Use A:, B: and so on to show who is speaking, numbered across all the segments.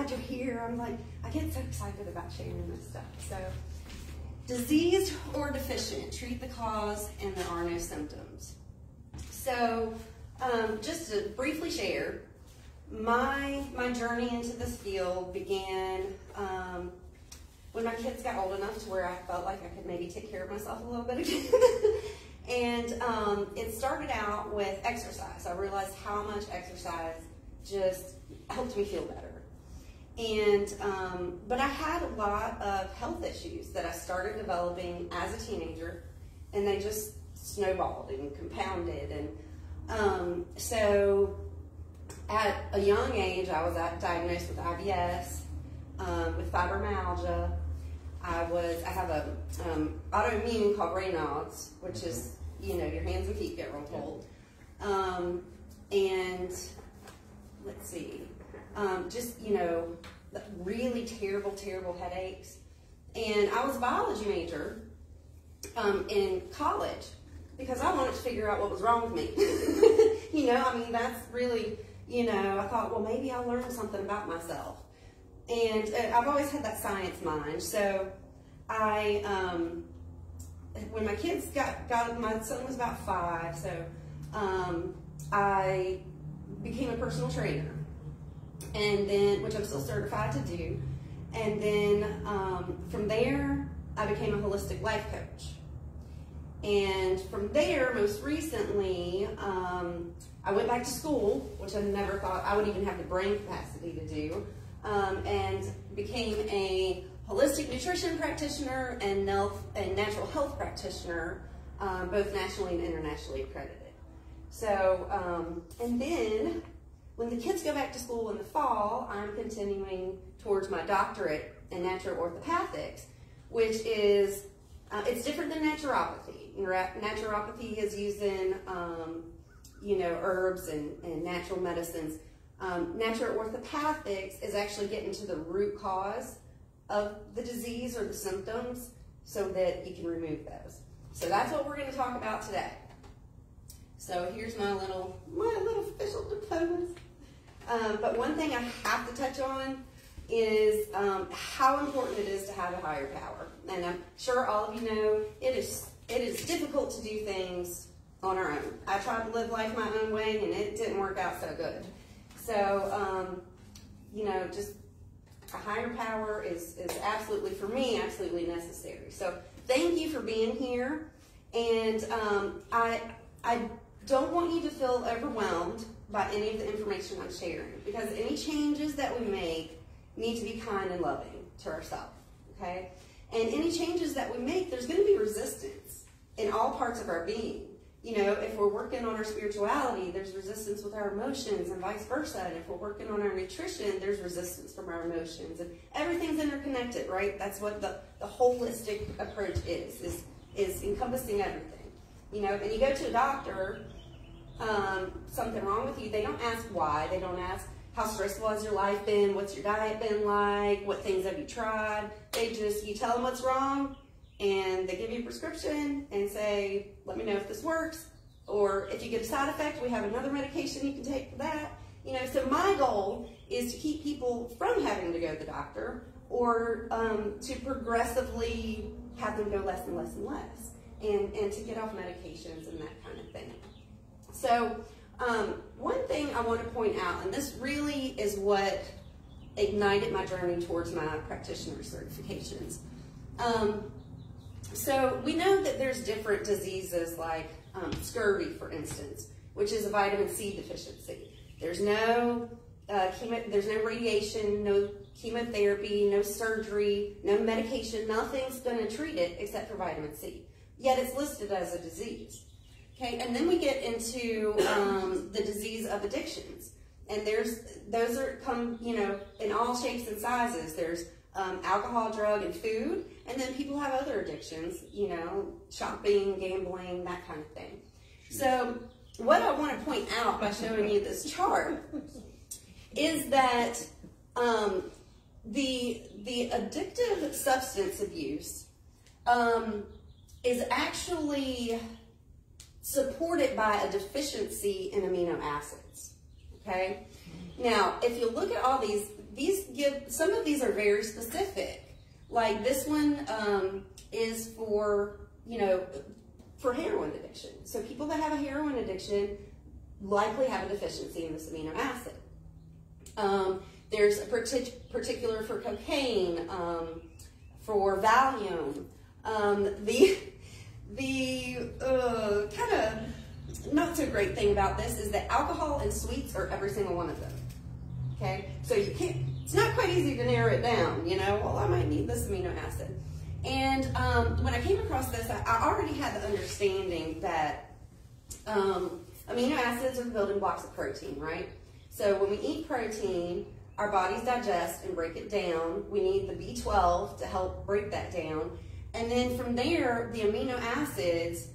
A: glad you're here. I get so excited about sharing this stuff. So, diseased or deficient, treat the cause and there are no symptoms. So, just to briefly share, my journey into this field began when my kids got old enough to where I felt like I could maybe take care of myself a little bit again. And it started out with exercise. I realized how much exercise just helped me feel better. And but I had a lot of health issues that I started developing as a teenager, and they just snowballed and compounded. And so at a young age, I was diagnosed with IBS, with fibromyalgia. I have a autoimmune called Raynaud's, which is, you know, your hands and feet get real cold. And let's see, just, you know, really terrible, terrible headaches. And I was a biology major in college because I wanted to figure out what was wrong with me. You know, I mean, that's really, you know, I thought, well, maybe I'll learn something about myself. And I've always had that science mind. So I, when my kids my son was about 5, so I became a personal trainer, and then, which I'm still certified to do. And then from there, I became a holistic life coach. And from there, most recently, I went back to school, which I never thought I would even have the brain capacity to do, and became a holistic nutrition practitioner and natural health practitioner, both nationally and internationally accredited. So, and then when the kids go back to school in the fall, I'm continuing towards my doctorate in naturoorthopathics, which is, it's different than naturopathy. Naturopathy is using, you know, herbs and natural medicines. Naturoorthopathics is actually getting to the root cause of the disease or the symptoms so that you can remove those. So that's what we're going to talk about today. So here's my little official diplomas. But one thing I have to touch on is how important it is to have a higher power. And I'm sure all of you know it is difficult to do things on our own. I tried to live life my own way and it didn't work out so good. So, you know, just a higher power is absolutely, for me, absolutely necessary. So thank you for being here. And I don't want you to feel overwhelmed by any of the information I'm sharing, because any changes that we make need to be kind and loving to ourselves, okay? And any changes that we make, there's going to be resistance in all parts of our being. You know, if we're working on our spirituality, there's resistance with our emotions and vice versa. And if we're working on our nutrition, there's resistance from our emotions. And everything's interconnected, right? That's what the holistic approach is encompassing everything. You know, and you go to a doctor, something wrong with you, they don't ask why. They don't ask how stressful has your life been, what's your diet been like, what things have you tried. You tell them what's wrong, and they give you a prescription and say, let me know if this works, or if you get a side effect, we have another medication you can take for that. You know, so my goal is to keep people from having to go to the doctor, or to progressively have them go less and less and less, and to get off medications and that kind of thing. So one thing I want to point out, and this really is what ignited my journey towards my practitioner certifications. So we know that there's different diseases like scurvy, for instance, which is a vitamin C deficiency. There's no radiation, no chemotherapy, no surgery, no medication. Nothing's going to treat it except for vitamin C. Yet it's listed as a disease. Okay, and then we get into the disease of addictions, and those come, you know, in all shapes and sizes. There's alcohol, drug, and food, and then people have other addictions, you know, shopping, gambling, that kind of thing. So what I want to point out by showing you this chart is that the addictive substance abuse is actually supported by a deficiency in amino acids, okay? Now, if you look at all these some of these are very specific. Like this one is for, for heroin addiction. So people that have a heroin addiction likely have a deficiency in this amino acid. There's a particular for cocaine, for Valium. The kind of not so great thing about this is that alcohol and sweets are every single one of them. Okay, so you can't. It's not quite easy to narrow it down. Well, I might need this amino acid. And when I came across this, I already had the understanding that amino acids are the building blocks of protein, right? So when we eat protein, our bodies digest and break it down. We need the B12 to help break that down. And then from there, the amino acids,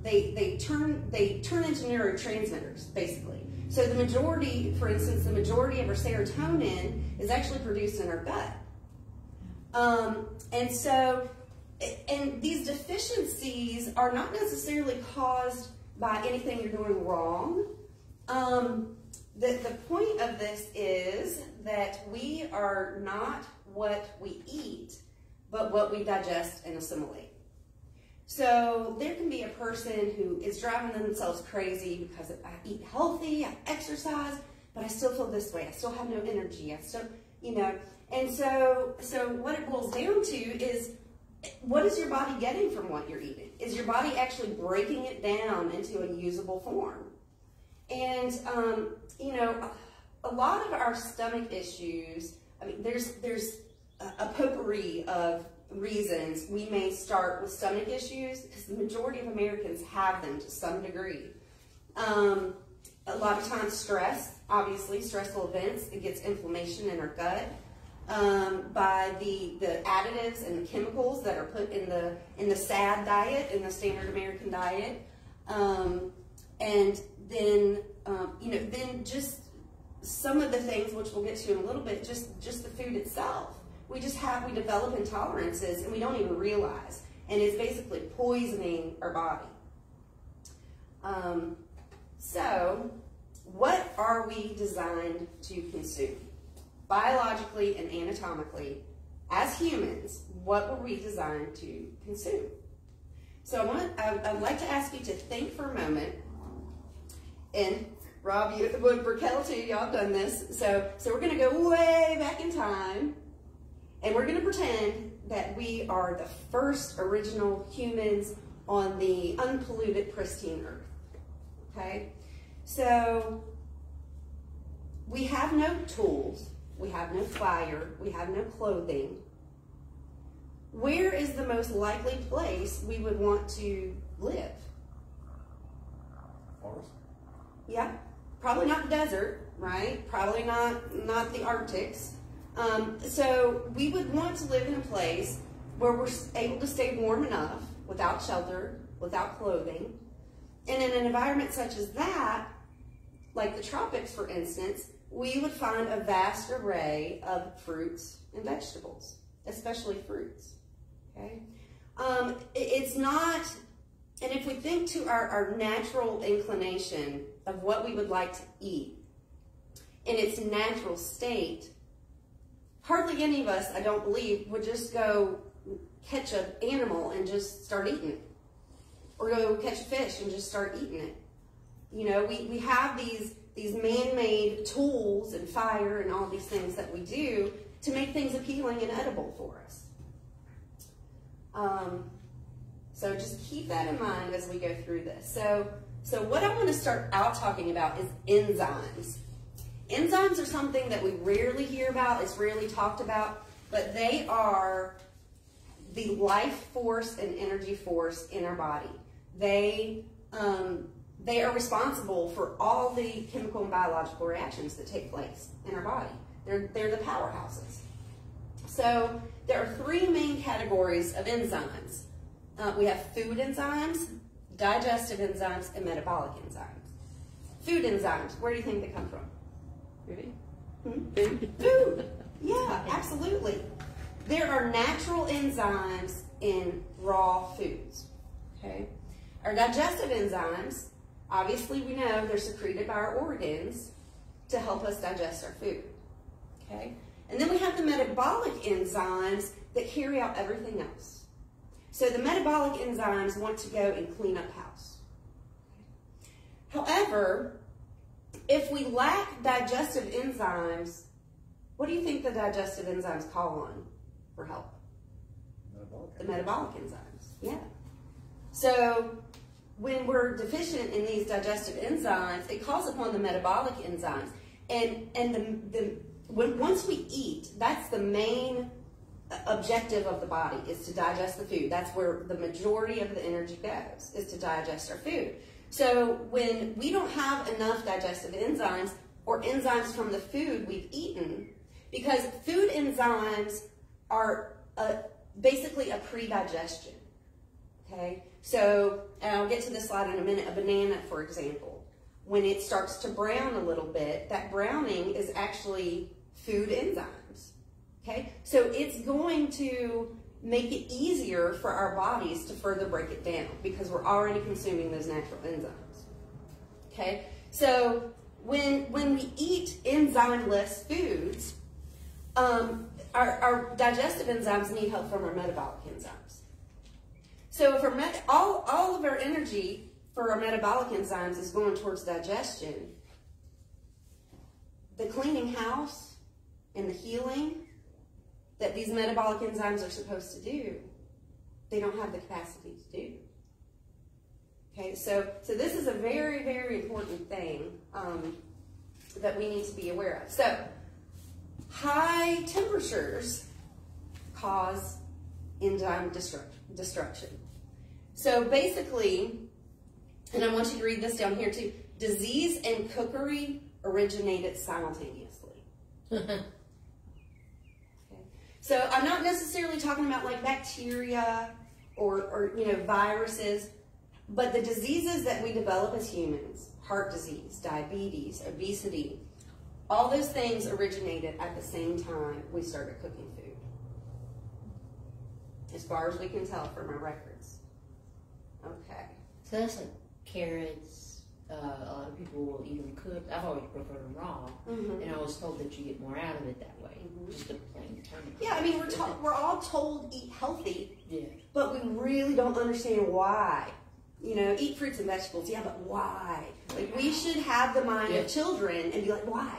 A: they turn into neurotransmitters, basically. So the majority, for instance, the majority of our serotonin is actually produced in our gut. And these deficiencies are not necessarily caused by anything you're doing wrong. The point of this is that we are not what we eat, but what we digest and assimilate. So there can be a person who is driving themselves crazy because I eat healthy, I exercise, but I still feel this way. I still have no energy. I still, And so what it boils down to is, what is your body getting from what you're eating? Is your body actually breaking it down into a usable form? And, a lot of our stomach issues, there's a potpourri of reasons we may start with stomach issues, because the majority of Americans have them to some degree. A lot of times stress, obviously, stressful events, it gets inflammation in our gut by the additives and the chemicals that are put in the SAD diet, in the standard American diet. And then, then just some of the things, which we'll get to in a little bit, just the food itself. We develop intolerances and we don't even realize. And it's basically poisoning our body. So, what are we designed to consume? Biologically and anatomically, as humans, what were we designed to consume? So I'd like to ask you to think for a moment. And Rob, Raquel too, y'all have done this. So we're going to go way back in time. And we're going to pretend that we are the first original humans on the unpolluted, pristine earth. Okay? So we have no tools. We have no fire. We have no clothing. Where is the most likely place we would want to live?
B: Forest.
A: Yeah. Probably not the desert, right? Probably not the Arctics. So we would want to live in a place where we're able to stay warm enough without shelter, without clothing. And in an environment such as that, like the tropics, for instance, we would find a vast array of fruits and vegetables, especially fruits. Okay? It's not, and if we think to our natural inclination of what we would like to eat in its natural state, hardly any of us, I don't believe, would just go catch an animal and just start eating it. Or go catch a fish and just start eating it. We have these man-made tools and fire and all these things that we do to make things appealing and edible for us. So just keep that in mind as we go through this. So what I want to start out talking about is enzymes. Enzymes are something that we rarely hear about, it's rarely talked about, but they are the life force and energy force in our body. They are responsible for all the chemical and biological reactions that take place in our body. They're the powerhouses. So there are three main categories of enzymes. We have food enzymes, digestive enzymes, and metabolic enzymes. Food enzymes, where do you think they come from? Food. Food. Yeah, absolutely. There are natural enzymes in raw foods. Okay. Our digestive enzymes, obviously we know they're secreted by our organs to help us digest our food. okay? And then we have the metabolic enzymes that carry out everything else. So the metabolic enzymes want to go and clean up house. However, if we lack digestive enzymes, what do you think the digestive enzymes call on for help? The metabolic enzymes, yeah. So when we're deficient in these digestive enzymes, it calls upon the metabolic enzymes. And once we eat, that's the main objective of the body, is to digest the food. That's where the majority of the energy goes, is to digest our food. So when we don't have enough digestive enzymes or enzymes from the food we've eaten, because food enzymes are basically a pre-digestion, okay? So, and I'll get to this slide in a minute, a banana, for example, when it starts to brown a little bit, that browning is actually food enzymes, okay? So it's going to make it easier for our bodies to further break it down because we're already consuming those natural enzymes, okay? So when we eat enzymeless foods, our digestive enzymes need help from our metabolic enzymes. So if all of our energy for our metabolic enzymes is going towards digestion, the cleaning house and the healing that these metabolic enzymes are supposed to do, they don't have the capacity to do. Okay, so this is a very, very important thing that we need to be aware of. So high temperatures cause enzyme destruction. So basically, and I want you to read this down here too, disease and cookery originated simultaneously. Okay. So I'm not necessarily talking about like bacteria or viruses, but the diseases that we develop as humans, heart disease, diabetes, obesity, all those things originated at the same time we started cooking food, as far as we can tell from our records. Okay.
B: So that's like carrots. A lot of people will even cook. I've always preferred them raw, and I was told that you get more out of it that way. Just a plain turnip.
A: Yeah, I mean we're all told eat healthy,
B: yeah,
A: but we really don't understand why. Eat fruits and vegetables. Yeah, but why? Like we should have the mind of children and be like, why?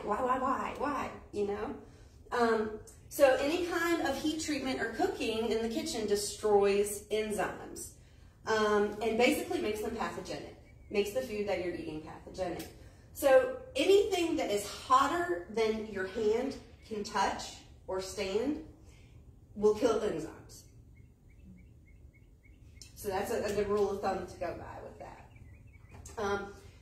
A: So any kind of heat treatment or cooking in the kitchen destroys enzymes, and basically makes them pathogenic. Makes the food that you're eating pathogenic. So anything that is hotter than your hand can touch or stand will kill enzymes. So that's a good rule of thumb to go by with that.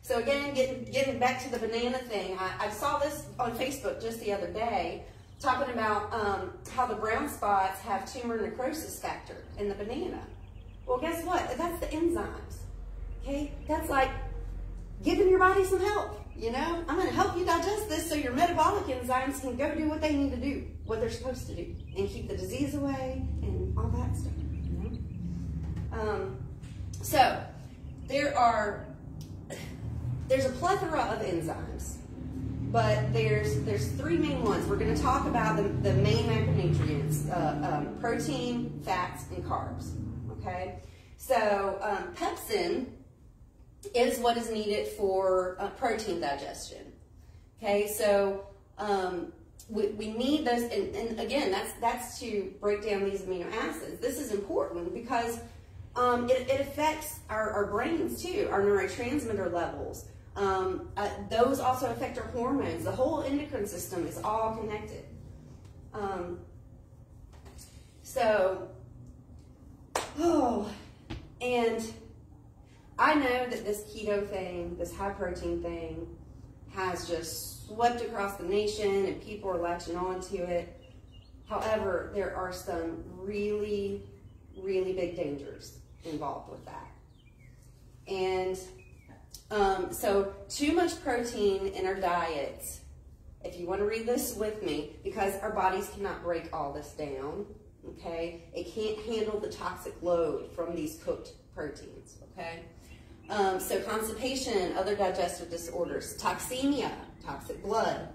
A: So again, getting back to the banana thing, I saw this on Facebook just the other day, talking about how the brown spots have tumor necrosis factor in the banana. Well, guess what? That's the enzymes. Okay? That's like giving your body some help, I'm going to help you digest this so your metabolic enzymes can go do what they need to do, what they're supposed to do, and keep the disease away and all that stuff, So there's a plethora of enzymes, but there's three main ones. We're going to talk about the main macronutrients, protein, fats, and carbs, okay? So pepsin is what is needed for protein digestion. Okay, so we need those, and again, that's to break down these amino acids. This is important because it affects our brains too, our neurotransmitter levels. Those also affect our hormones. The whole endocrine system is all connected. And I know that this keto thing, this high protein thing, has just swept across the nation and people are latching on to it. However, there are some really, really big dangers involved with that. And so too much protein in our diets, if you want to read this with me, because our bodies cannot break all this down, okay? It can't handle the toxic load from these cooked proteins, okay? So constipation, other digestive disorders, toxemia, toxic blood,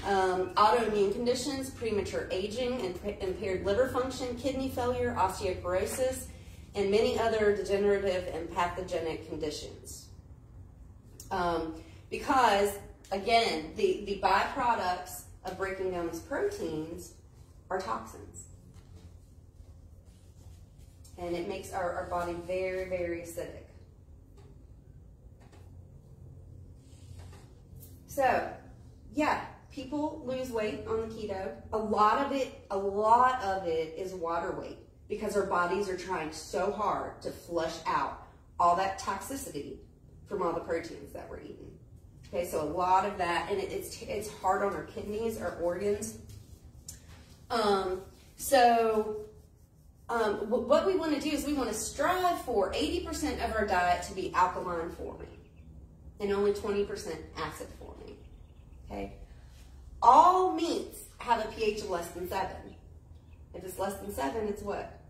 A: Autoimmune conditions, premature aging, impaired liver function, kidney failure, osteoporosis, and many other degenerative and pathogenic conditions. Because, again, the byproducts of breaking down these proteins are toxins. And it makes our body very, very acidic. So, yeah, people lose weight on the keto. A lot of it is water weight, because our bodies are trying so hard to flush out all that toxicity from all the proteins that we're eating. Okay, so a lot of that, and it's hard on our kidneys, our organs. What we want to do is we want to strive for 80% of our diet to be alkaline forming and only 20% acid forming. Okay? All meats have a pH of less than 7. If it's less than 7, it's what?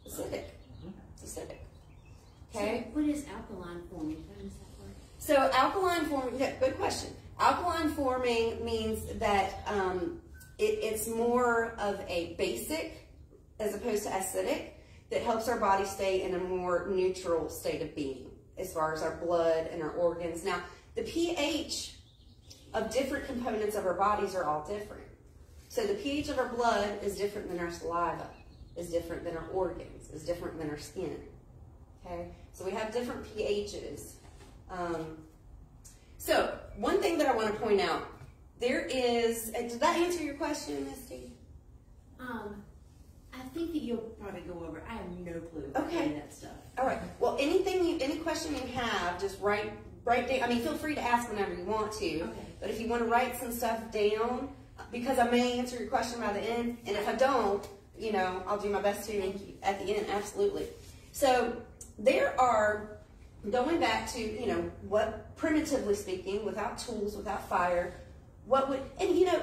A: Acidic. It's acidic. Okay?
C: So what is alkaline forming? How does that work?
A: So alkaline forming, yeah, good question. Alkaline forming means that it's more of a basic as opposed to acidic that helps our body stay in a more neutral state of being as far as our blood and our organs. Now, the pH of different components of our bodies are all different. So the pH of our blood is different than our saliva, is different than our organs, is different than our skin. Okay? So we have different pHs. So one thing that I want to point out, there is, did that answer your question, Misty?
C: I think that you'll probably go over. I have no clue about any of that stuff.
A: All right. Well, any question you have, just write down. I mean, feel free to ask whenever you want to.
C: Okay.
A: But if you want to write some stuff down, because I may answer your question by the end, and if I don't, you know, I'll do my best to at the end. Absolutely. So there are, going back to, you know, what, primitively speaking, without tools, without fire, what would, and you know,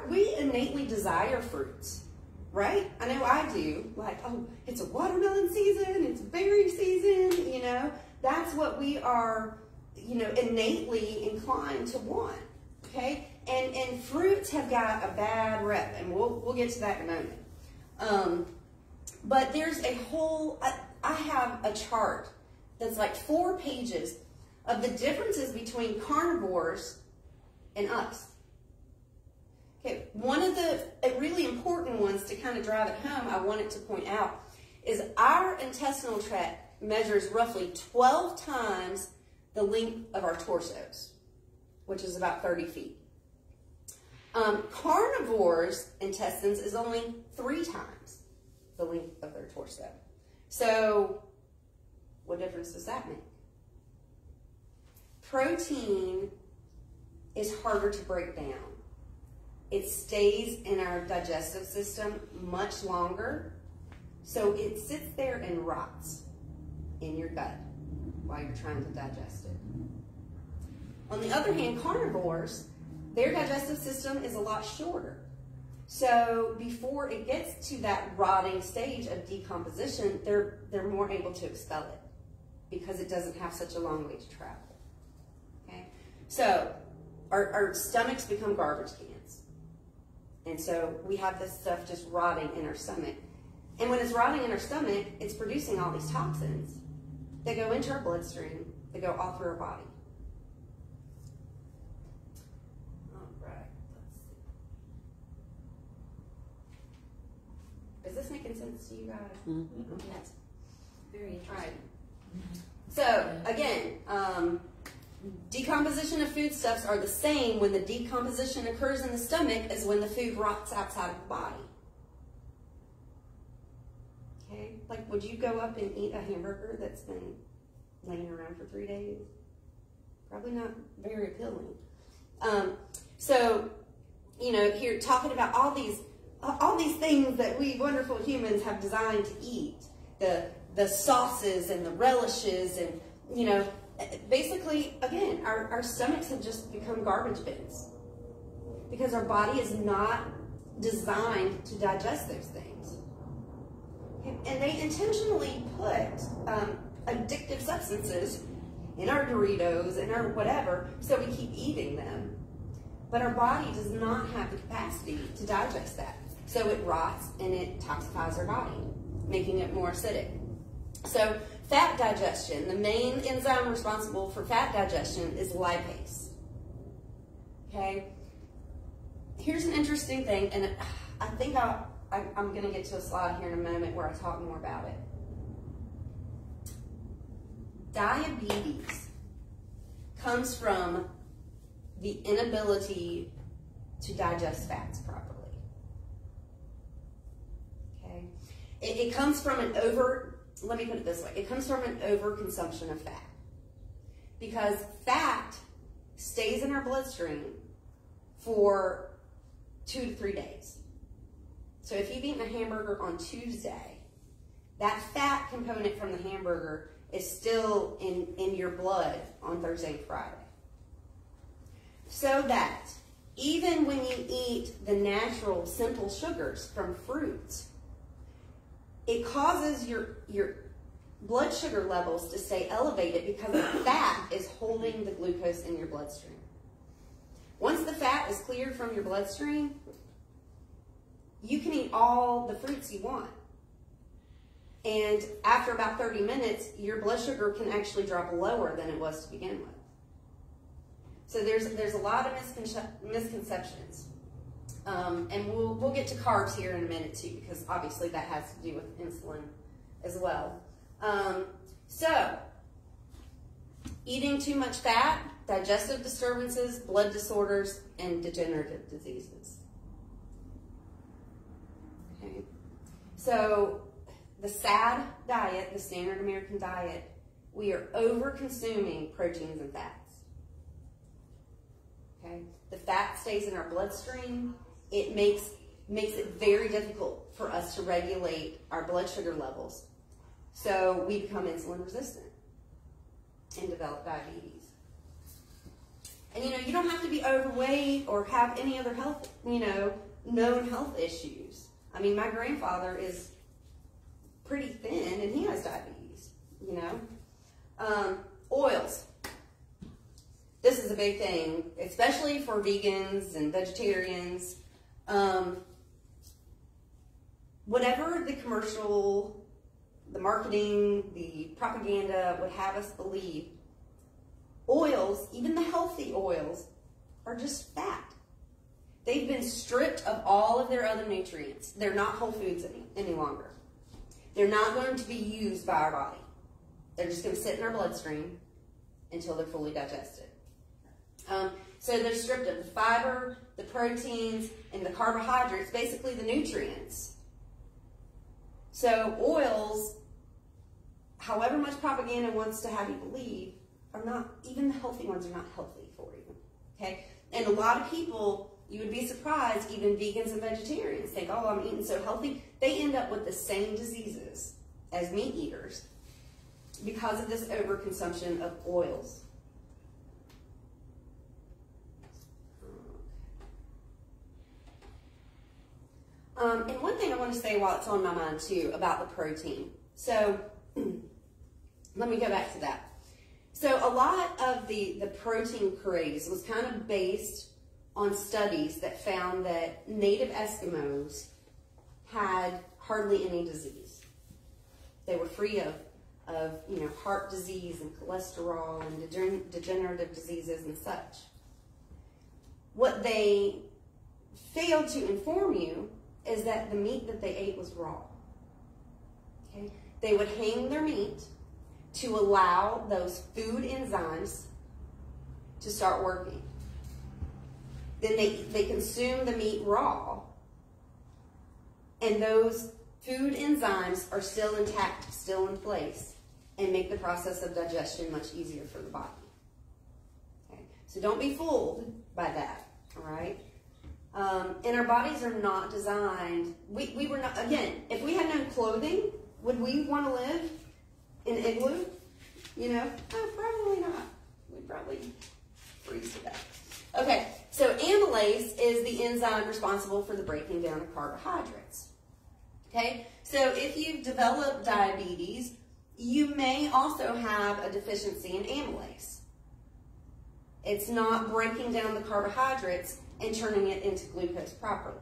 A: we innately desire fruits. Right? I know I do. Like, oh, it's a watermelon season, it's berry season, you know. That's what we are, you know, innately inclined to want. Okay? And fruits have got a bad rep, and we'll get to that in a moment. But there's a whole, I have a chart that's like 4 pages of the differences between carnivores and us. Okay, one of the really important ones to kind of drive it home, I wanted to point out, is our intestinal tract measures roughly 12 times the length of our torsos, which is about 30 feet. Carnivores' intestines is only 3 times the length of their torso. So, what difference does that make? Protein is harder to break down. It stays in our digestive system much longer, so it sits there and rots in your gut while you're trying to digest it. On the other hand, carnivores, their digestive system is a lot shorter. So before it gets to that rotting stage of decomposition, they're more able to expel it because it doesn't have such a long way to travel. Okay? So our stomachs become garbage cans. And so we have this stuff just rotting in our stomach. And when it's rotting in our stomach, it's producing all these toxins that go into our bloodstream, that go all through our body. All right, let's see. Is this making sense to you guys?
C: Mm-hmm. Yes. Very interesting.
A: All right. So, again, decomposition of foodstuffs are the same when the decomposition occurs in the stomach as when the food rots outside of the body. Okay? Like, would you go up and eat a hamburger that's been laying around for 3 days? Probably not very appealing. So, you know, here talking about all these things that we wonderful humans have designed to eat. The sauces and the relishes and, you know, basically, again, our stomachs have just become garbage bins because our body is not designed to digest those things. And they intentionally put addictive substances in our Doritos and our whatever, so we keep eating them. but our body does not have the capacity to digest that. So it rots and it toxifies our body, making it more acidic. So fat digestion, the main enzyme responsible for fat digestion is lipase. Okay? Here's an interesting thing, and I think I'm going to get to a slide here in a moment where I talk more about it. Diabetes comes from the inability to digest fats properly. Okay? It comes from let me put it this way, it comes from an overconsumption of fat. Because fat stays in our bloodstream for 2 to 3 days. So if you've eaten a hamburger on Tuesday, that fat component from the hamburger is still in your blood on Thursday and Friday. So that even when you eat the natural simple sugars from fruits, it causes your blood sugar levels to stay elevated because the fat is holding the glucose in your bloodstream. Once the fat is cleared from your bloodstream, you can eat all the fruits you want. And after about 30 minutes, your blood sugar can actually drop lower than it was to begin with. So there's a lot of misconceptions. And we'll get to carbs here in a minute too, because obviously that has to do with insulin as well. So eating too much fat, digestive disturbances, blood disorders, and degenerative diseases. Okay. So the SAD diet, the standard American diet, we are over-consuming proteins and fats. Okay? The fat stays in our bloodstream. It makes it very difficult for us to regulate our blood sugar levels. So we become insulin resistant and develop diabetes. And you don't have to be overweight or have any other health, known health issues. I mean, my grandfather is pretty thin and he has diabetes, Oils. This is a big thing, especially for vegans and vegetarians. Whatever the commercial, the marketing, the propaganda would have us believe, oils, even the healthy oils, are just fat. They've been stripped of all of their other nutrients. They're not whole foods any longer. They're not going to be used by our body. They're just going to sit in our bloodstream until they're fully digested. So they're stripped of the fiber, the proteins, and the carbohydrates, basically the nutrients. So oils, however much propaganda wants to have you believe, are not, even the healthy ones are not healthy for you. Okay? And a lot of people, you would be surprised, even vegans and vegetarians think, oh, I'm eating so healthy. They end up with the same diseases as meat eaters because of this overconsumption of oils. And one thing I want to say while it's on my mind too about the protein. So let me go back to that. So a lot of the protein craze was kind of based on studies that found that native Eskimos had hardly any disease. They were free of heart disease and cholesterol and degenerative diseases and such. What they failed to inform you is that the meat that they ate was raw. Okay? They would hang their meat to allow those food enzymes to start working. Then they consume the meat raw, and those food enzymes are still intact, still in place, and make the process of digestion much easier for the body. Okay? So don't be fooled by that, all right? And our bodies are not designed, we were not, again, if we had no clothing, would we want to live in an igloo? Oh, probably not. We'd probably freeze to death. Okay, so amylase is the enzyme responsible for the breaking down of carbohydrates. Okay, so if you've developed diabetes, you may also have a deficiency in amylase. It's not breaking down the carbohydrates and turning it into glucose properly.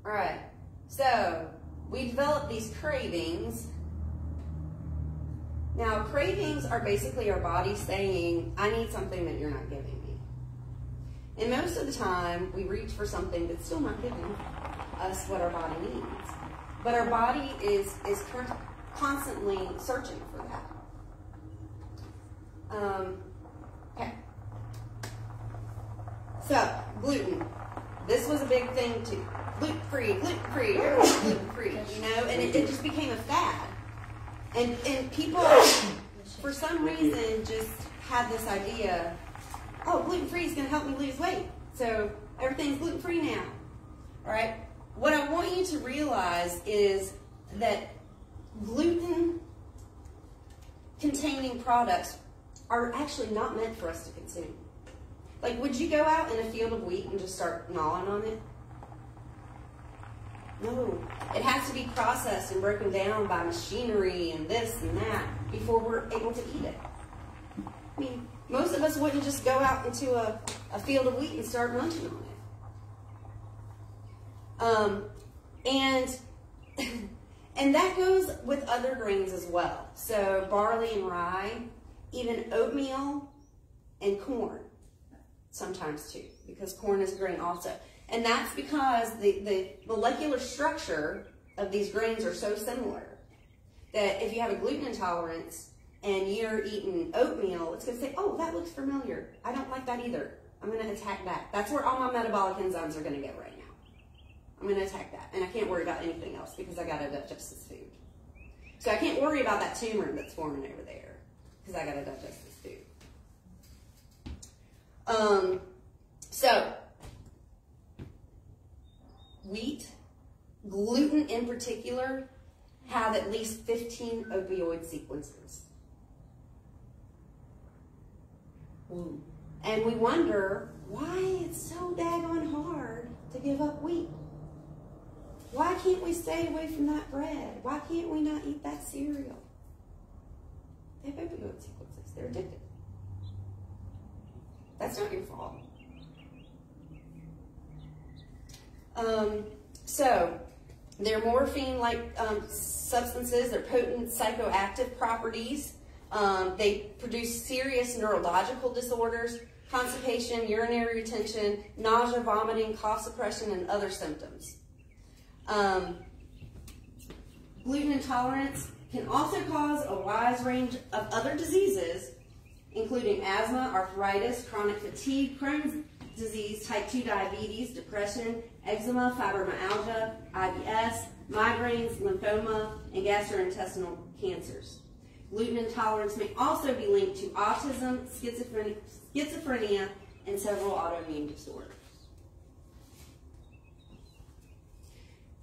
A: All right, so we develop these cravings. Now, cravings are basically our body saying, I need something that you're not giving me. And most of the time, we reach for something that's still not giving us what our body needs. But our body is constantly searching for that. Okay. So, gluten. This was a big thing too. Gluten-free, gluten-free, gluten-free, you know? And it just became a fad. And people, for some reason, just had this idea, oh, gluten-free is going to help me lose weight. So everything's gluten-free now. All right? What I want you to realize is that gluten-containing products are actually not meant for us to consume. Like, would you go out in a field of wheat and just start gnawing on it? No. It has to be processed and broken down by machinery and this and that before we're able to eat it. I mean, most of us wouldn't just go out into a field of wheat and start munching on it. And that goes with other grains as well. So barley and rye, even oatmeal and corn sometimes too, because corn is a grain also. And that's because the molecular structure of these grains are so similar that if you have a gluten intolerance and you're eating oatmeal, it's going to say, oh, that looks familiar. I don't like that either. I'm going to attack that. That's where all my metabolic enzymes are going to go right now. I'm going to attack that. And I can't worry about anything else because I got to digest this food. So I can't worry about that tumor that's forming over there because I got to digest this food. So wheat, gluten in particular, have at least 15 opioid sequences. And we wonder why it's so daggone hard to give up wheat. Why can't we stay away from that bread? Why can't we not eat that cereal? They have opioid sequences. They're addicted. That's not your fault. So, they're morphine-like substances. They're potent psychoactive properties. They produce serious neurological disorders, constipation, urinary retention, nausea, vomiting, cough suppression, and other symptoms. Gluten intolerance can also cause a wide range of other diseases, including asthma, arthritis, chronic fatigue, Crohn's disease, type 2 diabetes, depression, eczema, fibromyalgia, IBS, migraines, lymphoma, and gastrointestinal cancers. Gluten intolerance may also be linked to autism, schizophrenia, and several autoimmune disorders.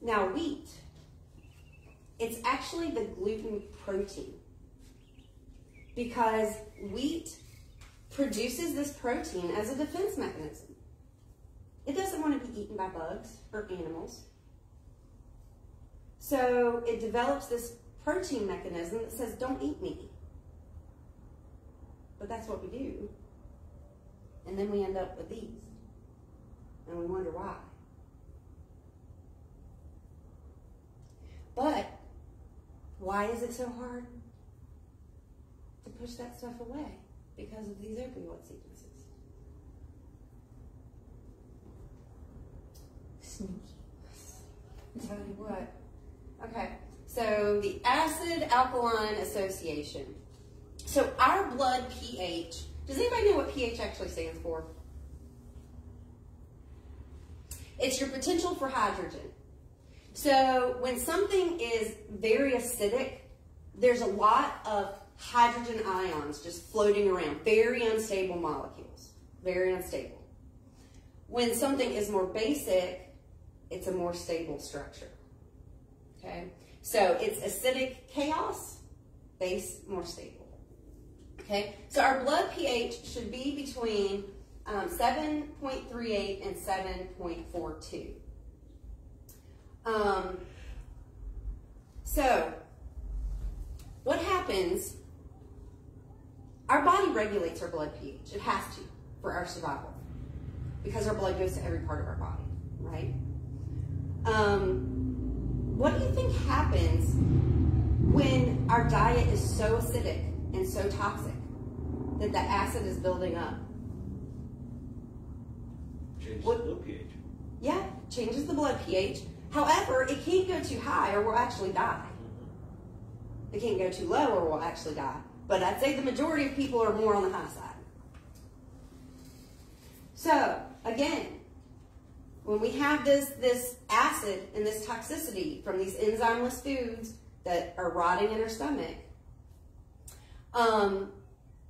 A: Now, wheat, it's actually the gluten protein, because wheat produces this protein as a defense mechanism. It doesn't want to be eaten by bugs or animals. So it develops this protein mechanism that says, don't eat me. But that's what we do. And then we end up with these. And we wonder why. But why is it so hard to push that stuff away? Because of these opioid sequences.
B: Sneaky.
A: Tell you what. Okay, so the acid-alkaline association. So our blood pH, does anybody know what pH actually stands for? It's your potential for hydrogen. So when something is very acidic, there's a lot of hydrogen ions just floating around, very unstable molecules, very unstable. When something is more basic, it's a more stable structure. Okay, so it's acidic chaos, base more stable. Okay, so our blood pH should be between 7.38 and 7.42. So what happens our body regulates our blood pH. It has to for our survival because our blood goes to every part of our body, right? What do you think happens when our diet is so acidic and so toxic that the acid is building up?
D: Changes the blood pH.
A: Yeah, changes the blood pH. However, it can't go too high or we'll actually die. It can't go too low or we'll actually die. But I'd say the majority of people are more on the high side. So, again, when we have this acid and this toxicity from these enzymeless foods that are rotting in our stomach,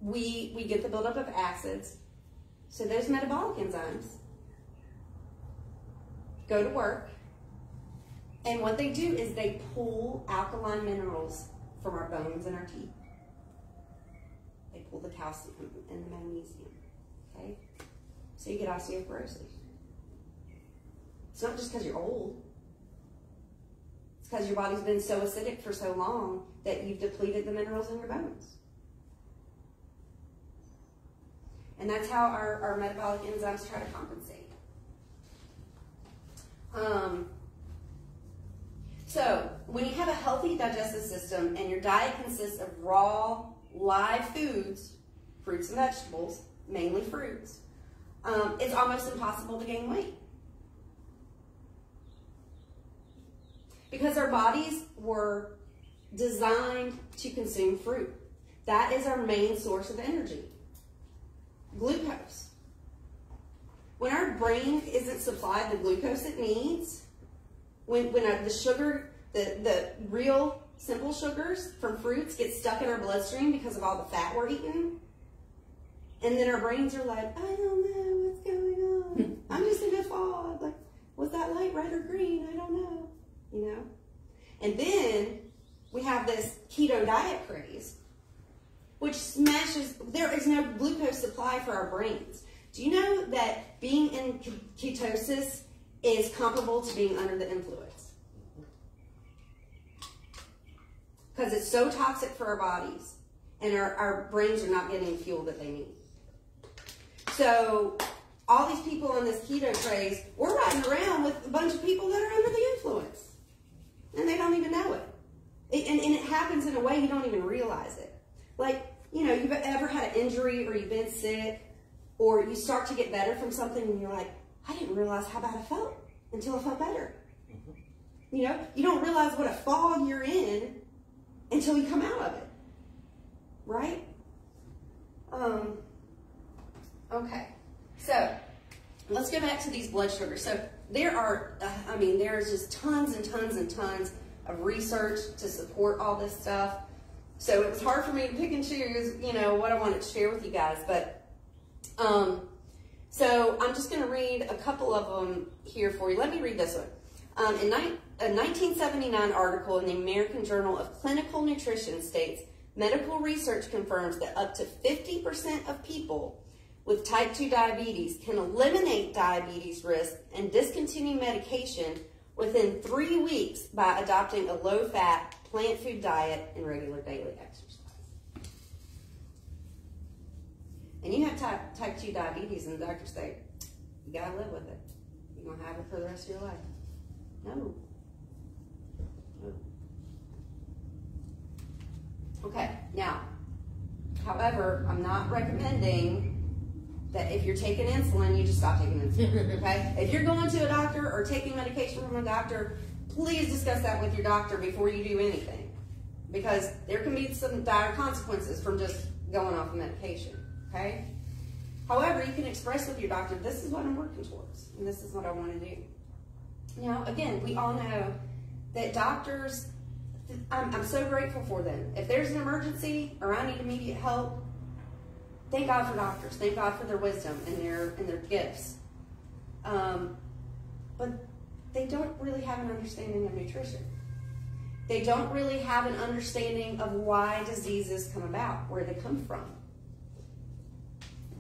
A: we get the buildup of acids. So those metabolic enzymes go to work, and what they do is they pull alkaline minerals from our bones and our teeth. They pull the calcium and the magnesium, okay? So you get osteoporosis. It's not just because you're old. It's because your body's been so acidic for so long that you've depleted the minerals in your bones. And that's how our metabolic enzymes try to compensate. So, when you have a healthy digestive system and your diet consists of raw, live foods, fruits and vegetables, mainly fruits, it's almost impossible to gain weight. Because our bodies were designed to consume fruit. That is our main source of energy. Glucose. When our brain isn't supplied the glucose it needs, when the sugar, the real simple sugars from fruits get stuck in our bloodstream because of all the fat we're eating, and then our brains are like, I don't know what's going on. I'm just in a fog. Like, was that light red or green? I don't know. You know? And then we have this keto diet craze, which smashes, there is no glucose supply for our brains. Do you know that being in ketosis is comparable to being under the influence? Because it's so toxic for our bodies, and our brains are not getting the fuel that they need. So all these people on this keto craze, we're riding around with a bunch of people that are under the influence, and they don't even know it. And it happens in a way you don't even realize it. Like, you know, you've ever had an injury or you've been sick, or you start to get better from something and you're like, I didn't realize how bad I felt until I felt better. You know, you don't realize what a fog you're in until you come out of it. Right? Okay. So, let's go back to these blood sugars. So, there are, there's just tons and tons and tons of research to support all this stuff. So, it was hard for me to pick and choose, you know, what I wanted to share with you guys. But, so I'm just going to read a couple of them here for you. Let me read this one. In a 1979 article in the American Journal of Clinical Nutrition states, medical research confirms that up to 50% of people with type 2 diabetes can eliminate diabetes risk and discontinue medication within 3 weeks by adopting a low-fat, plant food diet and regular daily exercise. And you have type 2 diabetes, and the doctors say, you gotta live with it. You're gonna have it for the rest of your life. No. Okay, now, however, I'm not recommending that if you're taking insulin, you just stop taking insulin, okay? If you're going to a doctor or taking medication from a doctor, please discuss that with your doctor before you do anything, because there can be some dire consequences from just going off of medication, okay? However, you can express with your doctor, this is what I'm working towards, and this is what I want to do. Now, again, we all know that doctors, I'm so grateful for them. If there's an emergency or I need immediate help, thank God for doctors. Thank God for their wisdom and their gifts. But they don't really have an understanding of nutrition. They don't really have an understanding of why diseases come about, where they come from.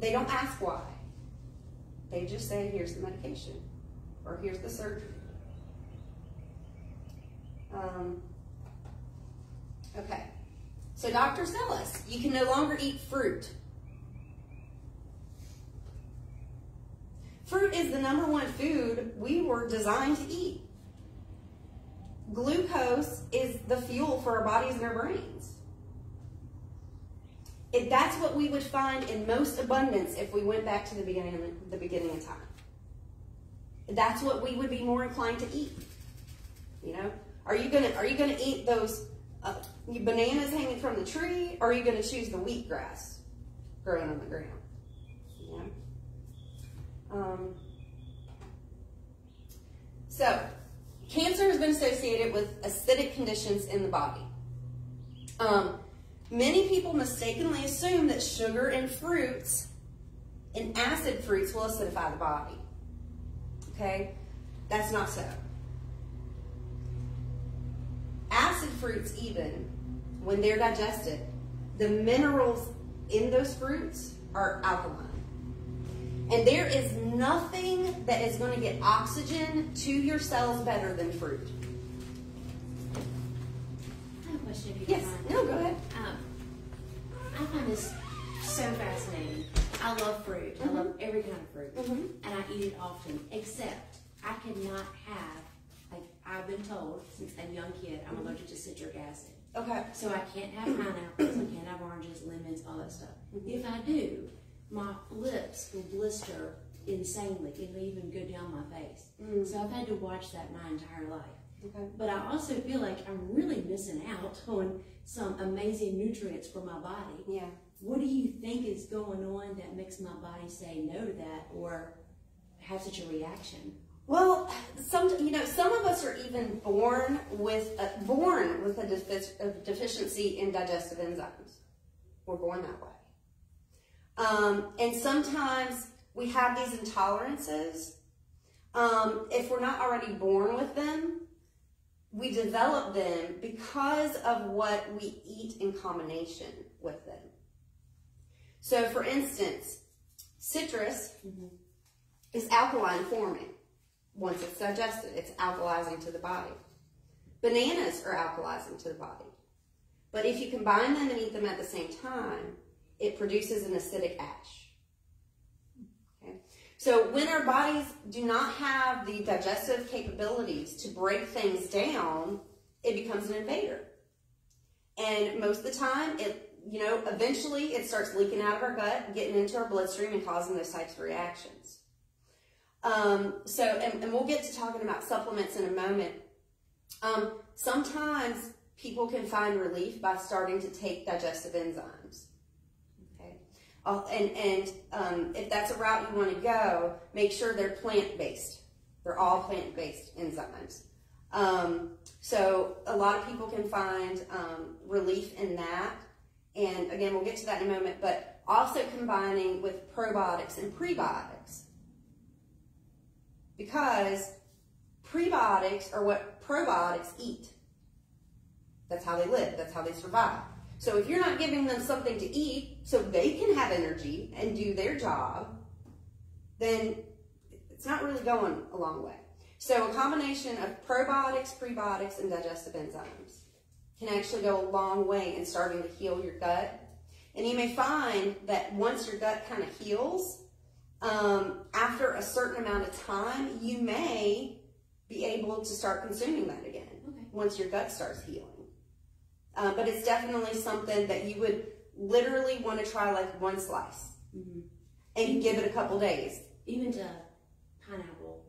A: They don't ask why. They just say, here's the medication, or here's the surgery. Okay, So doctors tell us you can no longer eat fruit. Fruit is the #1 food we were designed to eat. Glucose is the fuel for our bodies and our brains. That's what we would find in most abundance if we went back to the beginning of time. That's what we would be more inclined to eat. You know, are you gonna eat those bananas hanging from the tree, or are you gonna choose the wheatgrass growing on the ground? You know. So, cancer has been associated with acidic conditions in the body. Many people mistakenly assume that sugar in fruits and acid fruits will acidify the body. Okay? That's not so. Acid fruits, even when they're digested, the minerals in those fruits are alkaline. And there is nothing that is going to get oxygen to your cells better than fruit.
C: I have a question if you
A: Yes.
C: don't mind.
A: No, go ahead.
C: I find this so fascinating. I love fruit. I love every kind of fruit. And I eat it often, except I cannot have, like I've been told since a young kid, I'm allergic to citric acid.
A: Okay.
C: So I can't have pineapples, I can't have oranges, lemons, all that stuff. If I do, my lips will blister insanely. It'll even go down my face. So I've had to watch that my entire life.
A: Okay.
C: But I also feel like I'm really missing out on some amazing nutrients for my body.
A: Yeah.
C: What do you think is going on that makes my body say no to that or have such a reaction?
A: Well, some of us are even born with a deficiency in digestive enzymes. We're born that way. And sometimes we have these intolerances. If we're not already born with them, we develop them because of what we eat in combination with them. So, for instance, citrus is alkaline forming. Once it's digested, it's alkalizing to the body. Bananas are alkalizing to the body. But if you combine them and eat them at the same time, it produces an acidic ash. Okay? So when our bodies do not have the digestive capabilities to break things down, it becomes an invader. And most of the time, eventually it starts leaking out of our gut, getting into our bloodstream and causing those types of reactions. And we'll get to talking about supplements in a moment. Sometimes people can find relief by starting to take digestive enzymes. Okay. If that's a route you want to go, make sure they're plant-based. They're all plant-based enzymes. So a lot of people can find relief in that. And again, we'll get to that in a moment, but also combining with probiotics and prebiotics. Because prebiotics are what probiotics eat. That's how they live. That's how they survive. So if you're not giving them something to eat so they can have energy and do their job, then it's not really going a long way. So a combination of probiotics, prebiotics, and digestive enzymes can actually go a long way in starting to heal your gut. And you may find that once your gut kind of heals, after a certain amount of time, you may be able to start consuming that again once your gut starts healing. But it's definitely something that you would literally want to try like one slice and give it a couple days.
C: Even to pineapple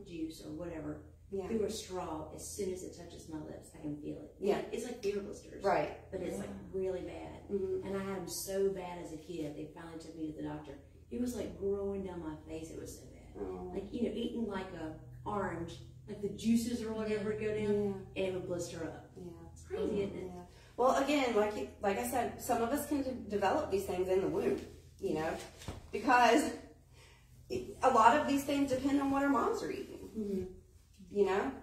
C: juice or whatever, through a straw, as soon as it touches my lips, I can feel it.
A: Yeah.
C: It's like beer blisters.
A: Right.
C: But it's like really bad. And I had them so bad as a kid, they finally took me to the doctor. It was like growing down my face. It was so bad. Like, eating like a orange, like the juices or whatever go down, and it would blister up.
A: Yeah.
C: It's crazy, isn't it?
A: Yeah. Well, again, like I said, some of us can develop these things in the womb, because a lot of these things depend on what our moms are eating,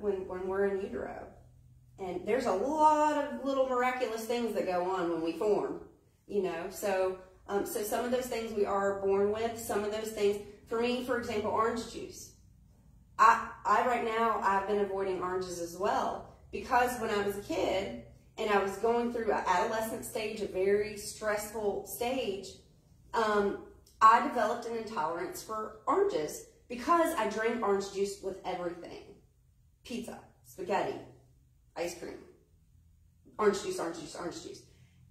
A: when we're in utero. And there's a lot of little miraculous things that go on when we form, So some of those things we are born with, some of those things, for me, for example, orange juice. I right now, I've been avoiding oranges as well, because when I was a kid, and I was going through an adolescent stage, a very stressful stage, I developed an intolerance for oranges because I drank orange juice with everything. Pizza, spaghetti, ice cream, orange juice, orange juice, orange juice.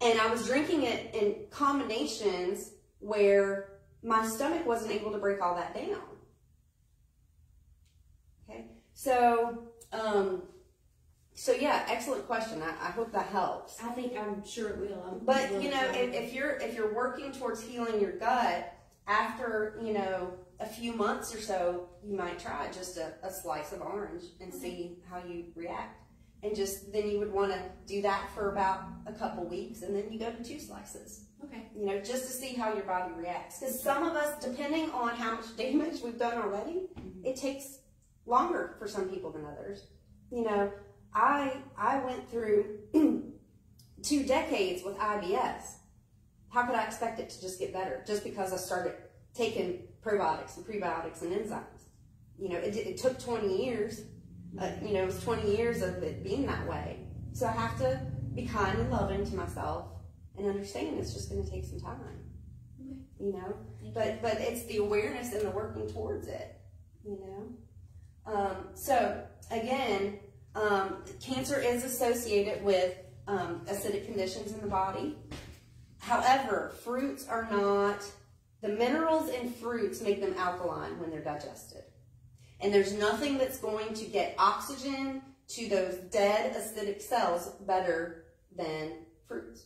A: And I was drinking it in combinations where my stomach wasn't able to break all that down. Okay, so yeah, excellent question. I hope that helps.
C: I'm sure it will.
A: But you know, if you're working towards healing your gut, after a few months or so, you might try just a slice of orange and see how you react. And then you would want to do that for about a couple weeks, and then you go to 2 slices.
C: Okay.
A: Just to see how your body reacts. Because some of us, depending on how much damage we've done already, it takes longer for some people than others. I went through 2 decades with IBS. How could I expect it to just get better just because I started taking probiotics and prebiotics and enzymes? It took 20 years. It was 20 years of it being that way. So I have to be kind and loving to myself and understand it's just going to take some time. Okay. But it's the awareness and the working towards it. So again, cancer is associated with acidic conditions in the body. However, fruits are not. The minerals in fruits make them alkaline when they're digested. And there's nothing that's going to get oxygen to those dead acidic cells better than fruits.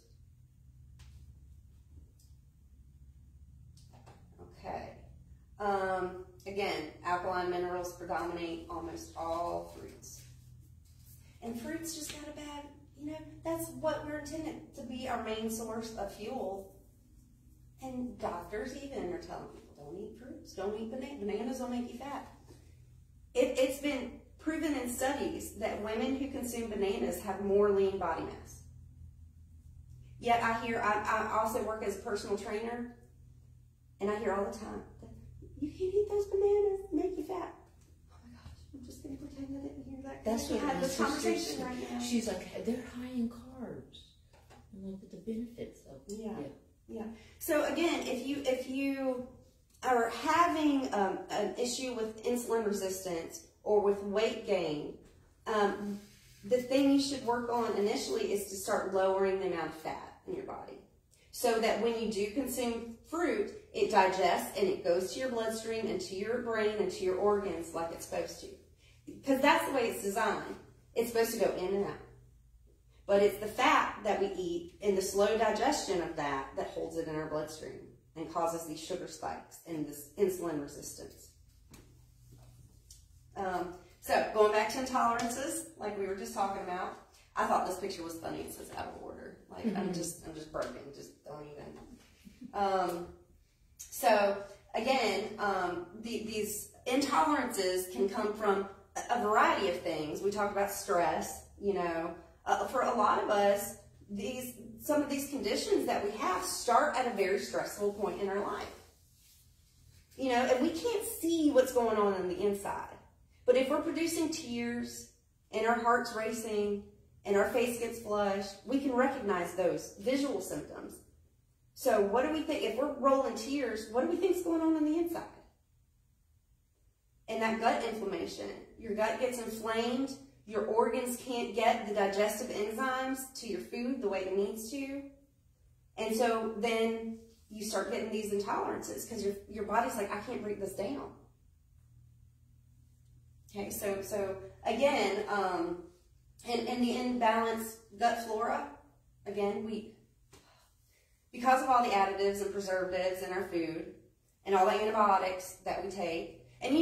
A: Okay. Again, alkaline minerals predominate almost all fruits. And fruits just got a bad, that's what we're intended to be our main source of fuel. And doctors even are telling people, don't eat fruits, don't eat bananas. Bananas will make you fat. It's been proven in studies that women who consume bananas have more lean body mass. Yet I also work as a personal trainer, and I hear all the time, you can't eat those bananas, they make you fat. Oh my gosh, I'm just going to pretend I didn't hear that.
B: That's what
A: have this conversation right now.
B: She's like, they're high in carbs. And look at the benefits of it.
A: Yeah. So again, if you are having an issue with insulin resistance or with weight gain, the thing you should work on initially is to start lowering the amount of fat in your body, so that when you do consume fruit, it digests and it goes to your bloodstream and to your brain and to your organs like it's supposed to. Because that's the way it's designed. It's supposed to go in and out. But it's the fat that we eat and the slow digestion of that holds it in our bloodstream and causes these sugar spikes and this insulin resistance. So going back to intolerances, like we were just talking about, I thought this picture was funny. It says out of order. Like I'm just broken. Just don't even. So again, these intolerances can come from a variety of things. We talked about stress. For a lot of us, some of these conditions that we have start at a very stressful point in our life. And we can't see what's going on the inside. But if we're producing tears and our heart's racing and our face gets flushed, we can recognize those visual symptoms. So what do we think? If we're rolling tears, what do we think is going on the inside? And that gut inflammation. Your gut gets inflamed. Your organs can't get the digestive enzymes to your food the way it needs to. And so then you start getting these intolerances because your body's like, I can't break this down. Okay, so again, and the imbalanced gut flora, again, because of all the additives and preservatives in our food and all the antibiotics that we take, and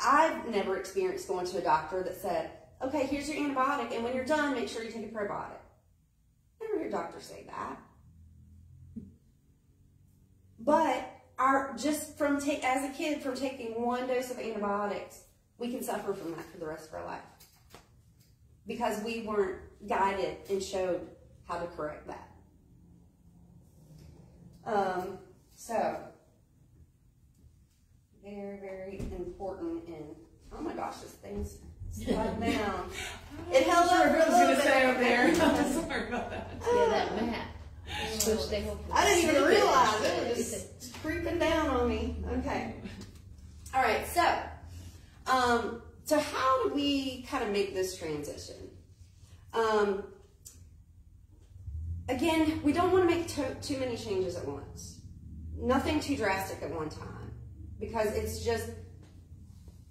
A: I've never experienced going to a doctor that said, okay, here's your antibiotic, and when you're done, make sure you take a probiotic. Never hear doctors say that. But as a kid, from taking 1 dose of antibiotics, we can suffer from that for the rest of our life. Because we weren't guided and showed how to correct that. So, very, very important. And oh my gosh, this thing's slide down. It held
C: Sure,
A: up for
C: I
A: a
C: was
A: little
C: gonna
A: bit.
C: stay up there. Sorry about that.
B: Yeah, that mat. It's supposed to stay open.
A: I didn't even
B: Snippet
A: realize
B: instead.
A: it was just creeping down on me. Okay. All right. So how do we kind of make this transition? Again, we don't want to make too many changes at once. Nothing too drastic at one time, because it's just,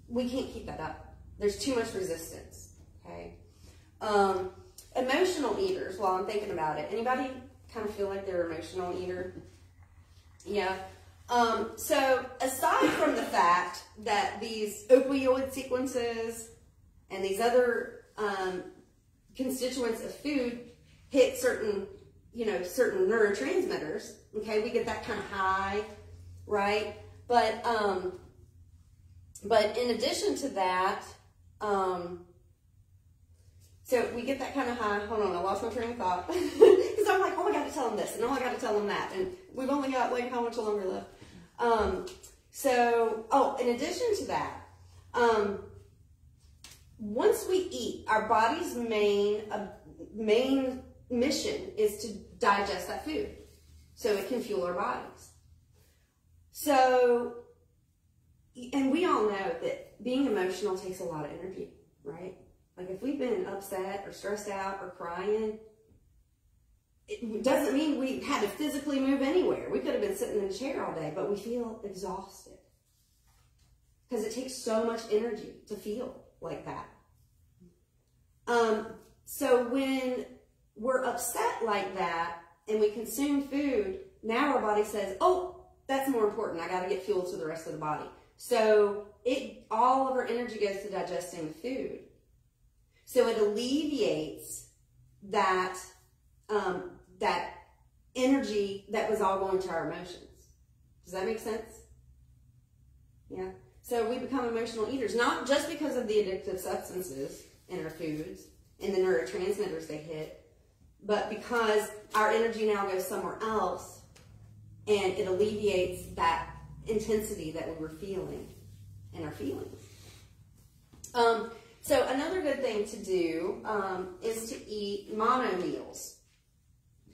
A: we can't keep that up. There's too much resistance, okay? Emotional eaters, while I'm thinking about it, anybody kind of feel like they're an emotional eater? Yeah. So aside from the fact that these opioid sequences and these other constituents of food hit certain neurotransmitters, okay, we get that kind of high, right? But in addition to that, so we get that kind of high. Hold on, I lost my train of thought. Because I'm like, oh, I got to tell them this, and oh, I got to tell them that. And we've only got, like, how much longer left? In addition to that, once we eat, our body's main mission is to digest that food so it can fuel our bodies. So, and we all know that being emotional takes a lot of energy, right? Like if we've been upset or stressed out or crying, it doesn't mean we had to physically move anywhere. We could have been sitting in a chair all day, but we feel exhausted because it takes so much energy to feel like that. So when we're upset like that and we consume food, now our body says, oh, that's more important. I got to get fuel to the rest of the body. So all of our energy goes to digesting the food. So it alleviates that, that energy that was all going to our emotions. Does that make sense? Yeah. So we become emotional eaters, not just because of the addictive substances in our foods and the neurotransmitters they hit, but because our energy now goes somewhere else and it alleviates that intensity that we were feeling in our feelings. So another good thing to do is to eat mono meals.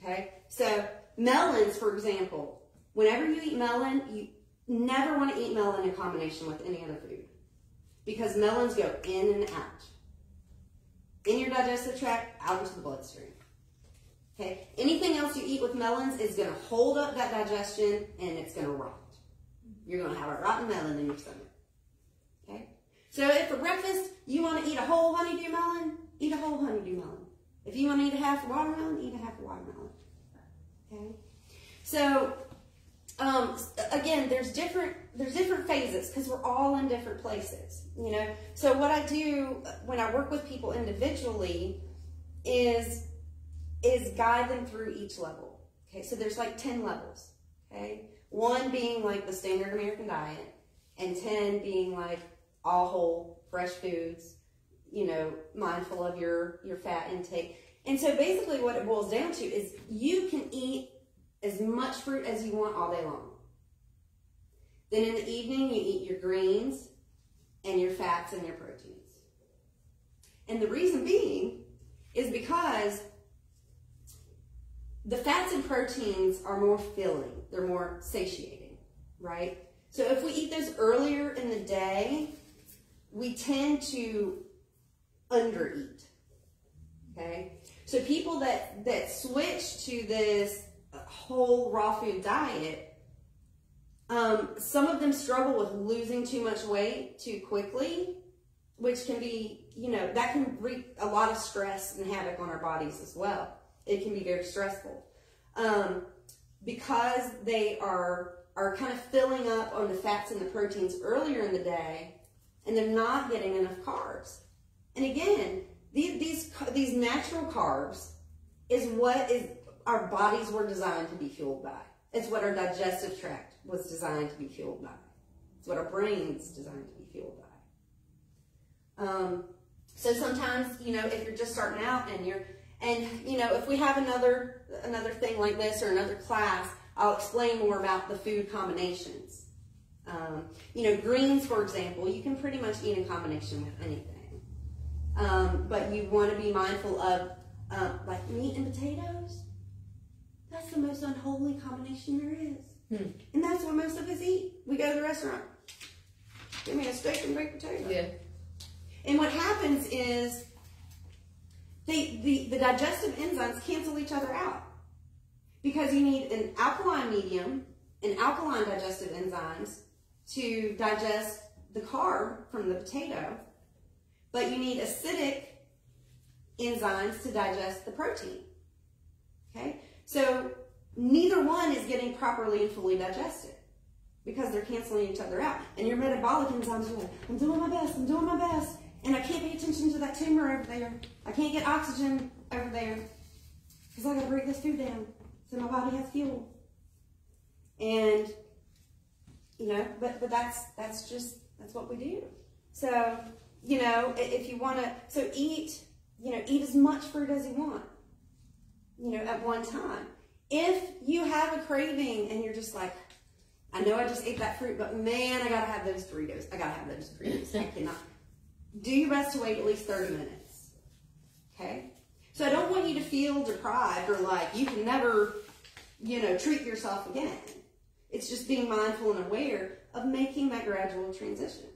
A: Okay? So melons, for example, whenever you eat melon, you never want to eat melon in combination with any other food because melons go in and out. In your digestive tract, out into the bloodstream. Okay? Anything else you eat with melons is going to hold up that digestion and it's going to rot. You're going to have a rotten melon in your stomach. Okay? So if for breakfast you want to eat a whole honeydew melon, eat a whole honeydew melon. If you want to eat a half a watermelon, eat a half a watermelon. Okay? So again, there's different phases because we're all in different places, you know. So what I do when I work with people individually is guide them through each level. Okay, so there's like 10 levels. Okay, 1 being like the standard American diet, and 10 being like all whole, fresh foods, you know, mindful of your fat intake. And so basically what it boils down to is you can eat as much fruit as you want all day long. Then in the evening, you eat your greens and your fats and your proteins. And the reason being is because the fats and proteins are more filling. They're more satiating, right? So if we eat those earlier in the day, we tend to undereat, okay? So people that switch to this whole raw food diet, some of them struggle with losing too much weight too quickly, which can be, you know, that can wreak a lot of stress and havoc on our bodies as well. It can be very stressful. Because they are kind of filling up on the fats and the proteins earlier in the day, and they're not getting enough carbs. And again, these natural carbs is what our bodies were designed to be fueled by. It's what our digestive tract was designed to be fueled by. It's what our brain's designed to be fueled by. So sometimes, you know, if you're just starting out and you know, if we have another thing like this or another class, I'll explain more about the food combinations. You know, greens, for example, you can pretty much eat in combination with anything. But you want to be mindful of, like meat and potatoes. That's the most unholy combination there is. And that's what most of us eat. We go to the restaurant. Give me a steak and baked potato.
B: Yeah.
A: And what happens is the digestive enzymes cancel each other out. Because you need an alkaline medium and alkaline digestive enzymes to digest the carb from the potato. But you need acidic enzymes to digest the protein. Okay? So neither one is getting properly and fully digested because they're canceling each other out. And your metabolic enzymes are like, I'm doing my best, and I can't pay attention to that tumor over there. I can't get oxygen over there because I gotta break this food down so my body has fuel. And but that's what we do. So, if you wanna eat as much fruit as you want, at one time. If you have a craving and you're just like, I know I just ate that fruit, but man, I gotta have those Doritos. I cannot. Do your best to wait at least 30 minutes. Okay? So I don't want you to feel deprived or like you can never, treat yourself again. It's just being mindful and aware of making that gradual transition.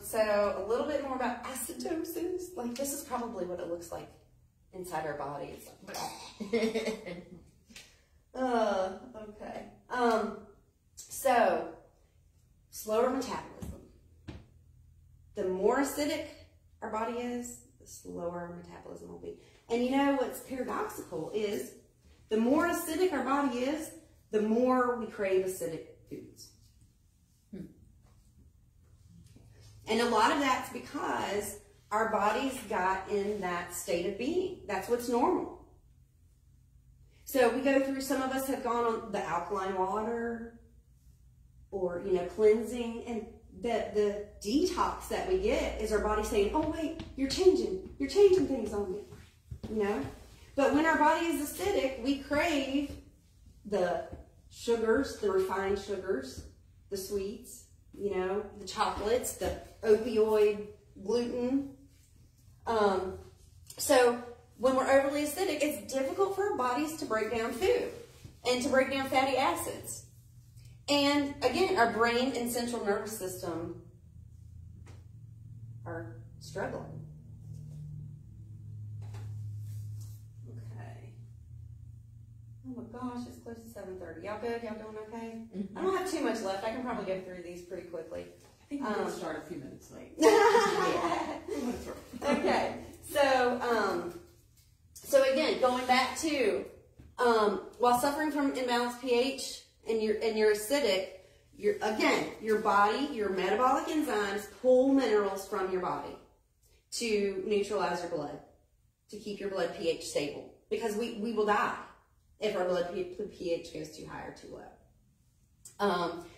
A: So a little bit more about acidosis. Like this is probably what it looks like inside our body. It's like, okay. So slower metabolism. The more acidic our body is, the slower our metabolism will be. And what's paradoxical is the more acidic our body is, the more we crave acidic foods. And a lot of that's because our bodies got in that state of being. That's what's normal. So we go through, some of us have gone on the alkaline water or, cleansing, and the detox that we get is our body saying, oh wait, you're changing things on me, But when our body is acidic, we crave the sugars, the refined sugars, the sweets, the chocolates, the opioid, gluten. So when we're overly acidic, it's difficult for our bodies to break down food and to break down fatty acids. And again, our brain and central nervous system are struggling. Okay. Oh my gosh, it's close to 7:30. Y'all good? Y'all doing okay? I don't have too much left. I can probably go through these pretty quickly.
C: I think we're going to start a few minutes late.
A: Okay. So again, going back to while suffering from imbalanced pH and you're acidic, your body, your metabolic enzymes pull minerals from your body to neutralize your blood, to keep your blood pH stable, because we will die if our blood pH goes too high or too low.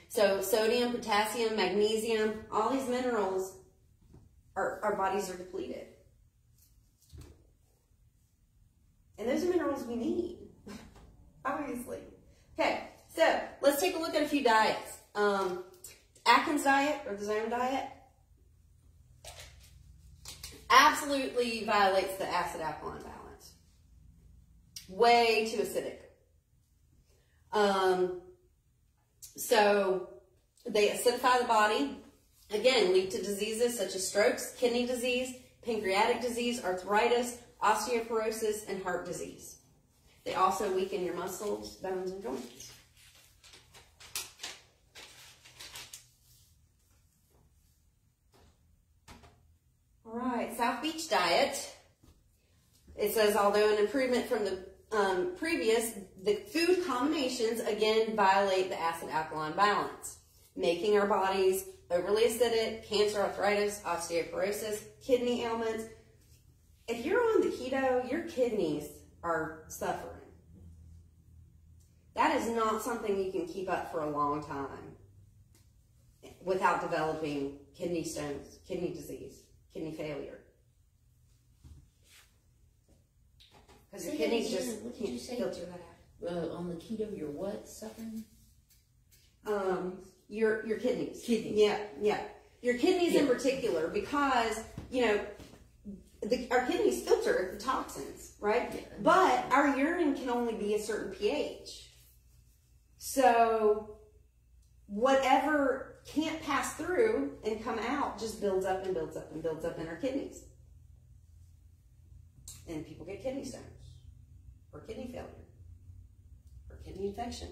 A: So sodium, potassium, magnesium, all these minerals, our bodies are depleted. And those are minerals we need, obviously. Okay, so let's take a look at a few diets. Atkins diet, or the Zone diet, absolutely violates the acid-alkaline balance. Way too acidic. So they acidify the body, again, lead to diseases such as strokes, kidney disease, pancreatic disease, arthritis, osteoporosis, and heart disease. They also weaken your muscles, bones, and joints. All right, South Beach diet. It says, although an improvement from the previous, the food combinations again violate the acid-alkaline balance, making our bodies overly acidic, cancer, arthritis, osteoporosis, kidney ailments. If you're on the keto, your kidneys are suffering. That is not something you can keep up for a long time without developing kidney stones, kidney disease, kidney failure. Because your kidneys just can't filter that out.
B: On the keto, you're what suffering?
A: Your kidneys.
B: Kidneys.
A: Yeah. Your kidneys in particular, because, you know, our kidneys filter the toxins, right?
B: Yeah.
A: But our urine can only be a certain pH. So whatever can't pass through and come out just builds up and builds up and builds up in our kidneys. And people get kidney stones, or kidney failure, or kidney infection.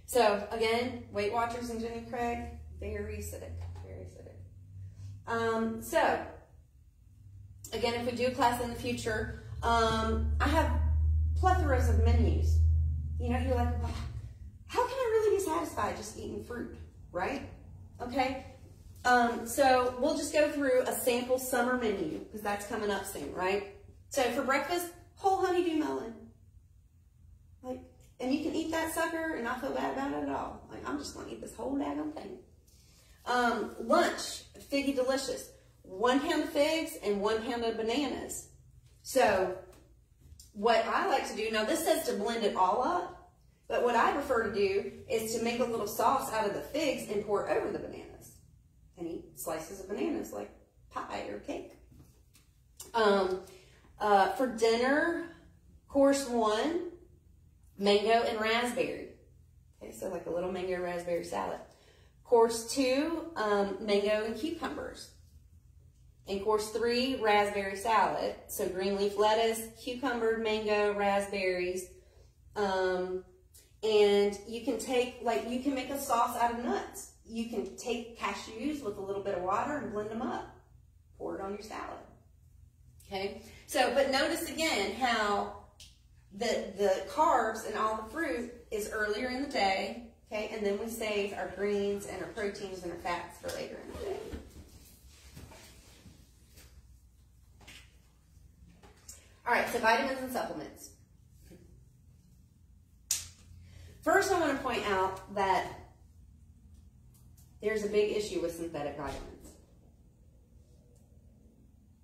A: So again, Weight Watchers and Jenny Craig, very acidic, very acidic. So again, if we do a class in the future, I have plethoras of menus. You know, you're like, well, how can I really be satisfied just eating fruit, right? Okay. So we'll just go through a sample summer menu, because that's coming up soon, right? So for breakfast, whole honeydew melon. Like, and you can eat that sucker and not feel bad about it at all. Like, I'm just going to eat this whole daggone thing. Lunch, Figgy Delicious. 1 pound of figs and 1 pound of bananas. So what I like to do, now this says to blend it all up, but what I prefer to do is to make a little sauce out of the figs and pour it over the bananas. And eat slices of bananas like pie or cake. For dinner, course 1, mango and raspberry. Okay, so like a little mango raspberry salad. Course 2, mango and cucumbers. In course 3, raspberry salad. So green leaf lettuce, cucumber, mango, raspberries. And you can take, like, you can make a sauce out of nuts. You can take cashews with a little bit of water and blend them up. Pour it on your salad. Okay? So, but notice again how the carbs and all the fruit is earlier in the day. Okay? And then we save our greens and our proteins and our fats for later in the day. All right, so vitamins and supplements. First, I want to point out that there's a big issue with synthetic vitamins.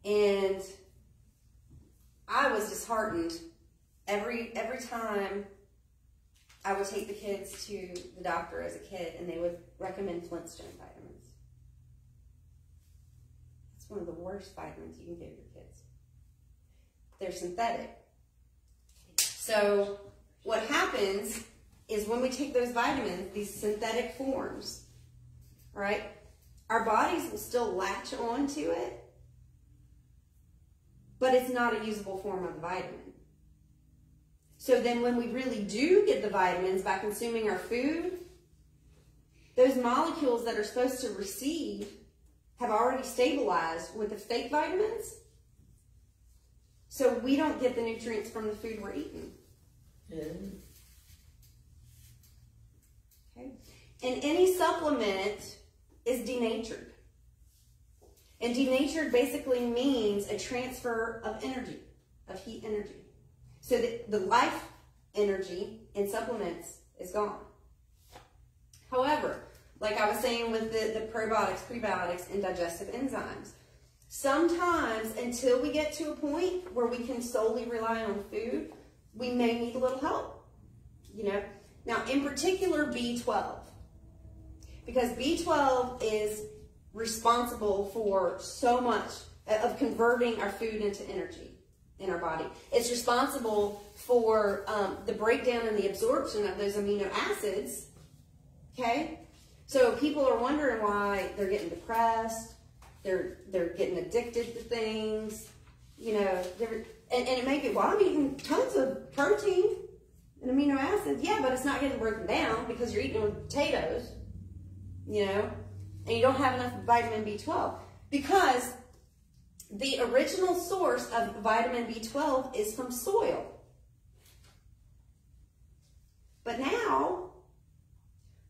A: And I was disheartened every time I would take the kids to the doctor as a kid, and they would recommend Flintstone vitamins. It's one of the worst vitamins you can give your kids. They're synthetic. So what happens is when we take those vitamins, these synthetic forms, right, our bodies will still latch on to it, but it's not a usable form of the vitamin. So then when we really do get the vitamins by consuming our food, those molecules that are supposed to receive have already stabilized with the fake vitamins. So we don't get the nutrients from the food we're eating.
B: Yeah.
A: Okay. And any supplement is denatured. And denatured basically means a transfer of energy, of heat energy. So the life energy in supplements is gone. However, like I was saying with the probiotics, prebiotics, and digestive enzymes, sometimes until we get to a point where we can solely rely on food, we may need a little help, you know. Now, in particular, B12, because B12 is responsible for so much of converting our food into energy in our body. It's responsible for the breakdown and the absorption of those amino acids, okay? So people are wondering why they're getting depressed, they're getting addicted to things, you know, and it may be, well, I'm eating tons of protein and amino acids. Yeah, but it's not getting broken down because you're eating with potatoes, you know, and you don't have enough vitamin B12. Because the original source of vitamin B12 is from soil. But now,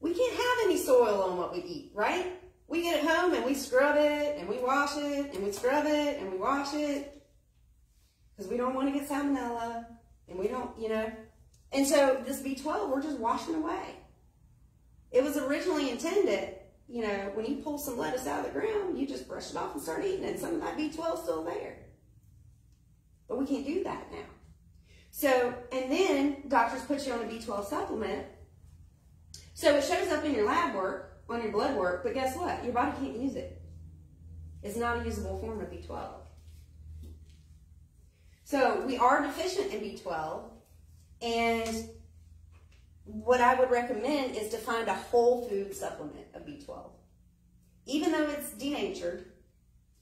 A: we can't have any soil on what we eat, right? We get it home and we scrub it and we wash it and we scrub it and we wash it because we don't want to get salmonella and we don't, you know. And so this B12, we're just washing away. It was originally intended, you know, when you pull some lettuce out of the ground, you just brush it off and start eating it. And some of that B12 is still there. But we can't do that now. So, and then doctors put you on a B12 supplement. So it shows up in your lab work, on your blood work, but guess what? Your body can't use it. It's not a usable form of B12. So we are deficient in B12, and what I would recommend is to find a whole food supplement of B12. Even though it's denatured,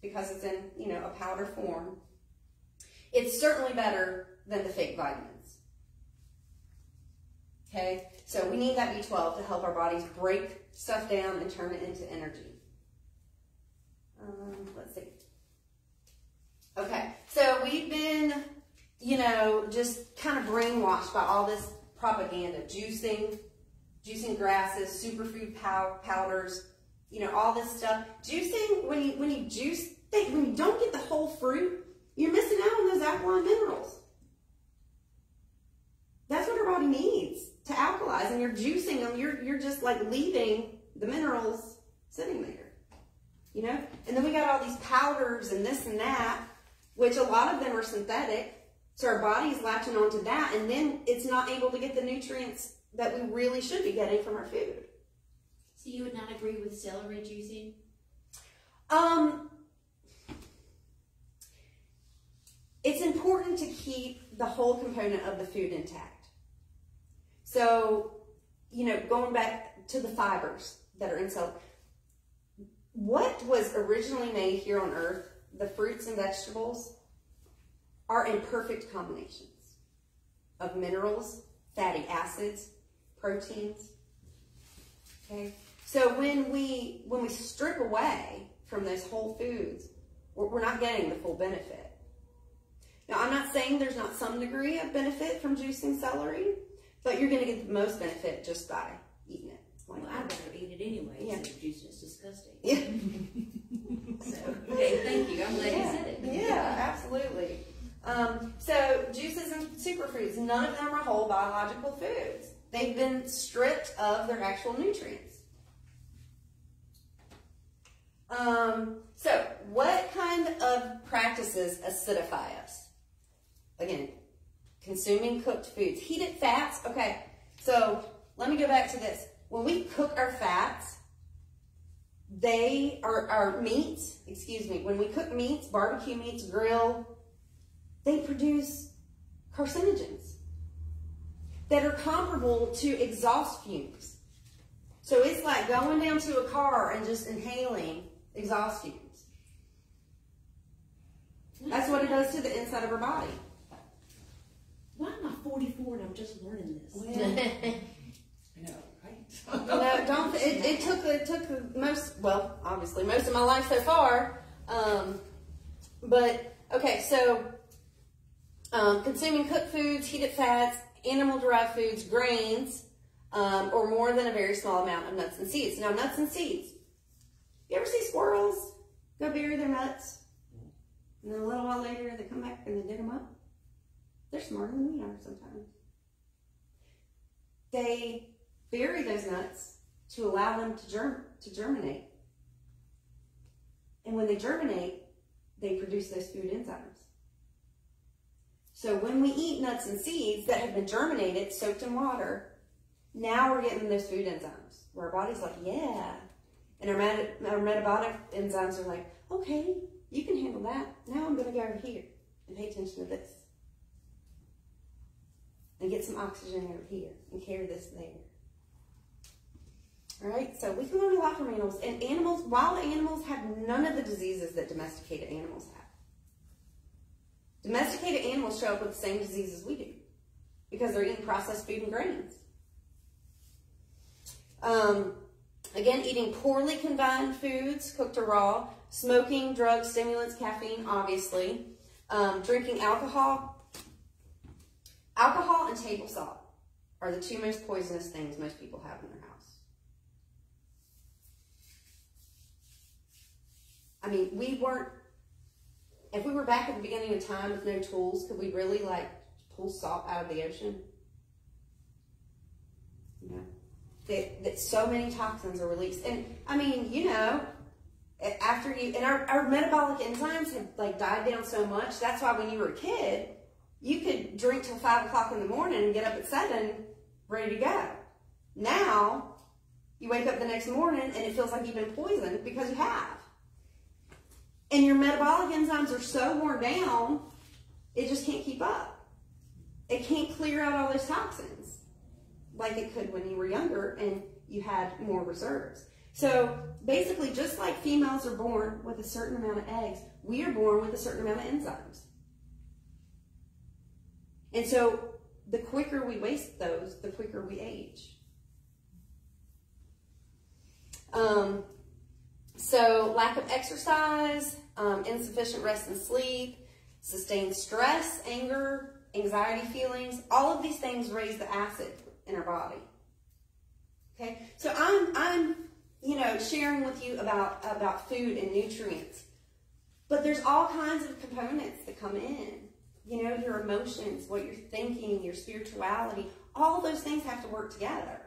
A: because it's in, you know, a powder form, it's certainly better than the fake vitamins. Okay? So we need that B12 to help our bodies break stuff down and turn it into energy. Let's see. Okay, so we've been, you know, just kind of brainwashed by all this propaganda, juicing grasses, superfood powders, you know, all this stuff. Juicing, when you juice, when you don't get the whole fruit, you're missing out on those alkaline minerals. That's what our body needs to alkalize, and you're juicing them. You're just like leaving the minerals sitting there, you know. And then we got all these powders and this and that, which a lot of them are synthetic. So our body's latching onto that, and then it's not able to get the nutrients that we really should be getting from our food.
C: So you would not agree with celery juicing?
A: It's important to keep the whole component of the food intact. So, you know, going back to the fibers that are in celery, what was originally made here on earth, the fruits and vegetables, are in perfect combinations of minerals, fatty acids, proteins. Okay? So when we strip away from those whole foods, we're not getting the full benefit. Now, I'm not saying there's not some degree of benefit from juicing celery, but you're going to get the most benefit just by eating it.
C: Well, I'd rather eat it anyway.
A: Yeah.
C: Instead of juicing, it's disgusting.
A: Yeah.
C: So, okay, thank you. I'm glad you said it.
A: Yeah, absolutely. So juices and superfoods, none of them are whole biological foods. They've been stripped of their actual nutrients. So what kind of practices acidify us? Again, consuming cooked foods. Heated fats, okay, so let me go back to this. When we cook our fats, they are our meats, when we cook meats, barbecue meats, grill, they produce carcinogens that are comparable to exhaust fumes. So it's like going down to a car and just inhaling exhaust fumes. That's what it does to the inside of our body.
C: Why am I 44 and I'm just learning this?
A: Well,
D: I know, right?
A: you know, don't. It took most. Well, obviously, most of my life so far. But okay, so consuming cooked foods, heated fats, animal-derived foods, grains, or more than a very small amount of nuts and seeds. Now, nuts and seeds. You ever see squirrels go bury their nuts, and then a little while later they come back and they dig them up? They're smarter than we are sometimes. They bury those nuts to allow them to germinate. And when they germinate, they produce those food enzymes. So when we eat nuts and seeds that have been germinated, soaked in water, now we're getting those food enzymes. Where our body's like, yeah. And our metabolic enzymes are like, okay, you can handle that. Now I'm going to go over here and pay attention to this. And get some oxygen over here and carry this there. All right, so we can learn a lot from animals. And animals, wild animals have none of the diseases that domesticated animals have. Domesticated animals show up with the same diseases we do because they're eating processed food and grains. Again, eating poorly combined foods, cooked or raw, smoking, drugs, stimulants, caffeine, obviously, drinking alcohol. Alcohol and table salt are the two most poisonous things most people have in their house. I mean, if we were back at the beginning of time with no tools, could we really like pull salt out of the ocean? You know, that so many toxins are released. And I mean, you know, our metabolic enzymes have like died down so much. That's why when you were a kid, you could drink till 5 o'clock in the morning and get up at 7, ready to go. Now, You wake up the next morning and it feels like you've been poisoned because you have. And your metabolic enzymes are so worn down, it just can't keep up. It can't clear out all those toxins like it could when you were younger and you had more reserves. So basically, just like females are born with a certain amount of eggs, we are born with a certain amount of enzymes. And so the quicker we waste those, the quicker we age. So lack of exercise, insufficient rest and sleep, sustained stress, anger, anxiety feelings, all of these things raise the acid in our body. Okay, so I'm sharing with you about food and nutrients, but there's all kinds of components that come in. Your emotions, what you're thinking, your spirituality, all those things have to work together.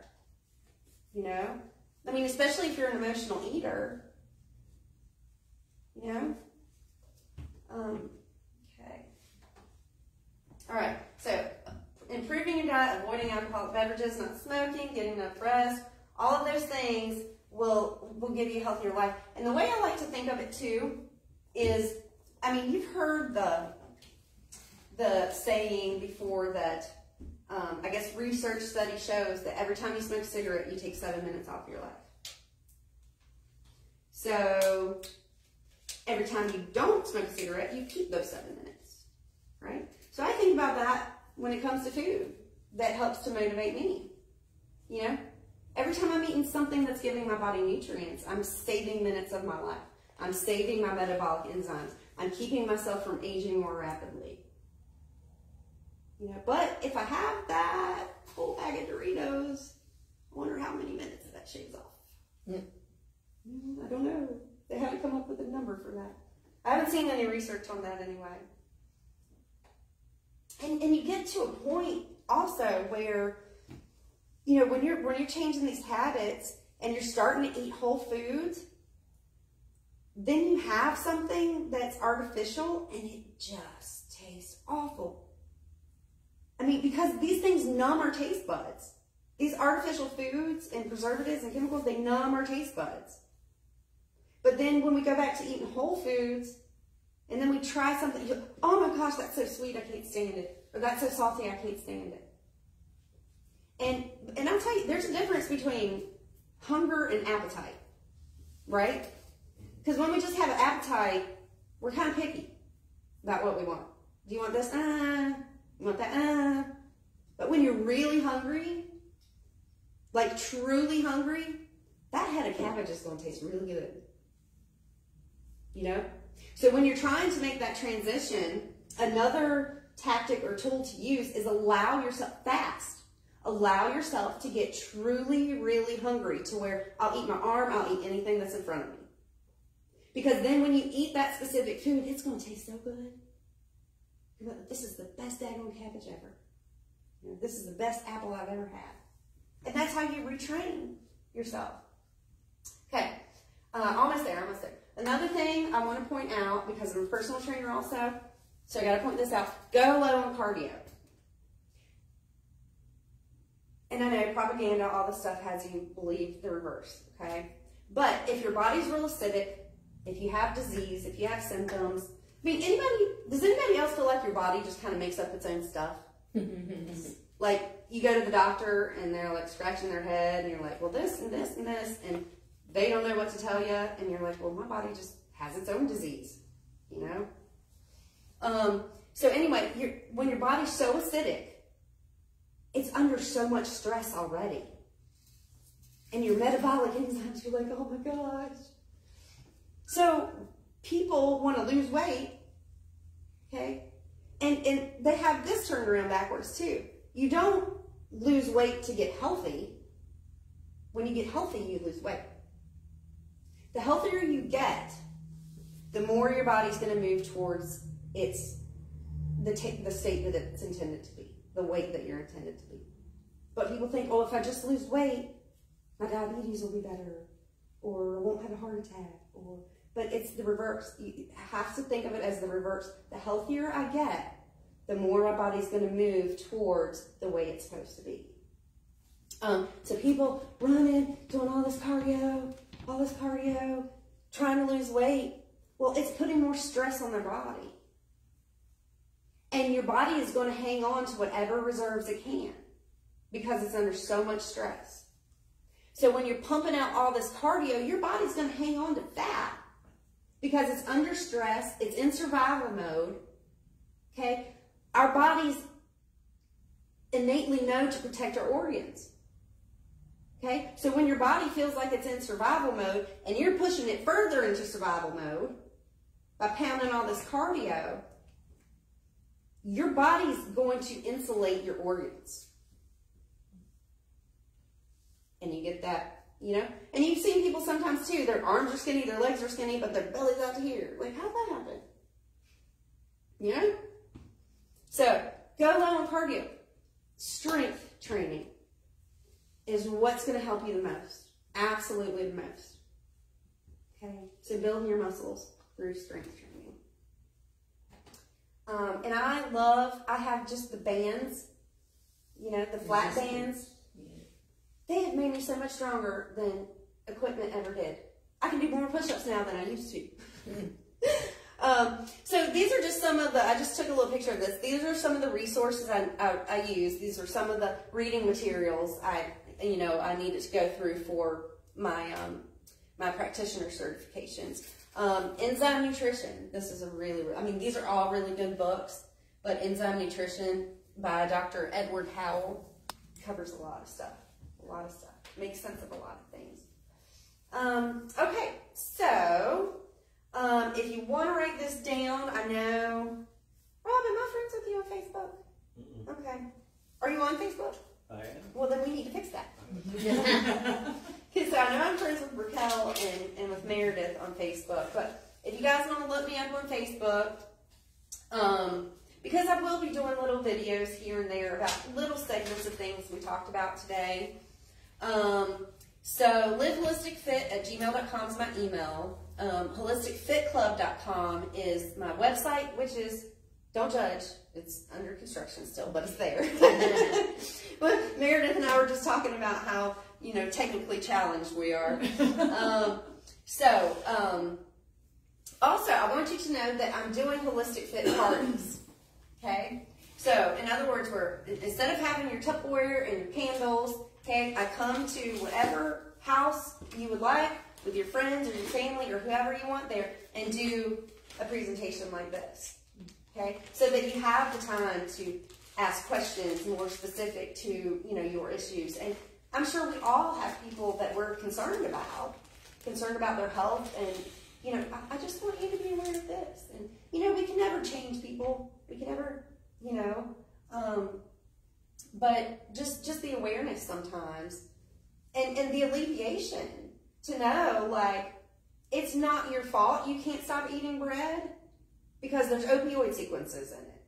A: I mean, especially if you're an emotional eater. Okay. All right. So, improving your diet, avoiding alcoholic beverages, not smoking, getting enough rest, all of those things will give you a healthier life. And the way I like to think of it too is, I mean, you've heard the saying before that, I guess research study shows that every time you smoke a cigarette, you take 7 minutes off your life. So every time you don't smoke a cigarette, you keep those 7 minutes, right? So I think about that when it comes to food. That helps to motivate me. Every time I'm eating something that's giving my body nutrients, I'm saving minutes of my life. I'm saving my metabolic enzymes. I'm keeping myself from aging more rapidly. But if I have that whole bag of Doritos, I wonder how many minutes that shaves off.
B: Mm.
A: I don't know. They haven't come up with a number for that. I haven't seen any research on that anyway. And you get to a point also where, when you're changing these habits and you're starting to eat whole foods, then you have something that's artificial and it just tastes awful. I mean, because these things numb our taste buds. These artificial foods and preservatives and chemicals, they numb our taste buds. But then when we go back to eating whole foods, and then we try something, oh my gosh, that's so sweet, I can't stand it. Or that's so salty, I can't stand it. And I'll tell you, there's a difference between hunger and appetite, right? Because when we just have an appetite, we're kind of picky about what we want. Do you want this? You want that? But when you're really hungry, like truly hungry, that head of cabbage is going to taste really good. So when you're trying to make that transition, another tactic or tool to use is allow yourself fast. Allow yourself to get truly, really hungry to where I'll eat my arm, I'll eat anything that's in front of me. Because then when you eat that specific food, it's going to taste so good. This is the best daggone cabbage ever. This is the best apple I've ever had. And that's how you retrain yourself. Okay, almost there. Another thing I want to point out, because I'm a personal trainer also, so I got to point this out. Go low on cardio. And I know propaganda, all this stuff has you believe the reverse, okay? But if your body's real acidic, if you have disease, if you have symptoms, does anybody else feel like your body just kind of makes up its own stuff? Like, you go to the doctor and they're like scratching their head and you're like, well, this and this and this, and they don't know what to tell you, and you're like, well, my body just has its own disease, So anyway, when your body's so acidic, it's under so much stress already. And your metabolic enzymes, you're like, oh my gosh. So people want to lose weight, okay? And they have this turned around backwards too. You don't lose weight to get healthy. When you get healthy, you lose weight. The healthier you get, the more your body's going to move towards the state that it's intended to be, the weight that you're intended to be. But people think, oh, if I just lose weight, my diabetes will be better, or I won't have a heart attack, but it's the reverse. You have to think of it as the reverse. The healthier I get, the more my body's going to move towards the way it's supposed to be. So people running, doing all this cardio, trying to lose weight. Well, it's putting more stress on their body. And your body is going to hang on to whatever reserves it can because it's under so much stress. So when you're pumping out all this cardio, your body's going to hang on to fat because it's under stress. It's in survival mode. Okay? Our bodies innately know to protect our organs. Okay? So when your body feels like it's in survival mode and you're pushing it further into survival mode by pounding all this cardio, your body's going to insulate your organs. And you get that, you know? And you've seen people sometimes too, their arms are skinny, their legs are skinny, but their belly's out to here. Like, how'd that happen? You know? So, go low on cardio. Strength training is what's going to help you the most. Absolutely the most. Okay? So, building your muscles through strength training. And I have just the bands, you know, the flat bands. They have made me so much stronger than equipment ever did. I can do more push-ups now than I used to. So these are just some of the, I just took a little picture of this. These are some of the resources I use. These are some of the reading materials I needed to go through for my, my practitioner certifications. Enzyme Nutrition. This is these are all really good books, but Enzyme Nutrition by Dr. Edward Howell covers a lot of stuff. Makes sense of a lot of things. Okay, so if you want to write this down, I know, Rob, am I friends with you on Facebook? Mm-mm. Okay. Are you on Facebook?
E: I am.
A: Well, then we need to fix that. Because I know I'm friends with Raquel and with Meredith on Facebook, but if you guys want to look me up on Facebook, because I will be doing little videos here and there about little segments of things we talked about today. So liveholisticfit@gmail.com is my email. Holisticfitclub.com is my website, which is, don't judge, it's under construction still, but it's there. But Meredith and I were just talking about how, you know, technically challenged we are. Also, I want you to know that I'm doing Holistic Fit parties. Okay? So, in other words, instead of having your Tupperware and your candles, okay, I come to whatever house you would like with your friends or your family or whoever you want there and do a presentation like this. Okay? So that you have the time to ask questions more specific to, you know, your issues. And I'm sure we all have people that we're concerned about their health, and, you know, I just want you to be aware of this. And, you know, we can never change people. We can never, you know, but just the awareness sometimes and the alleviation to know, like, it's not your fault you can't stop eating bread because there's opioid sequences in it.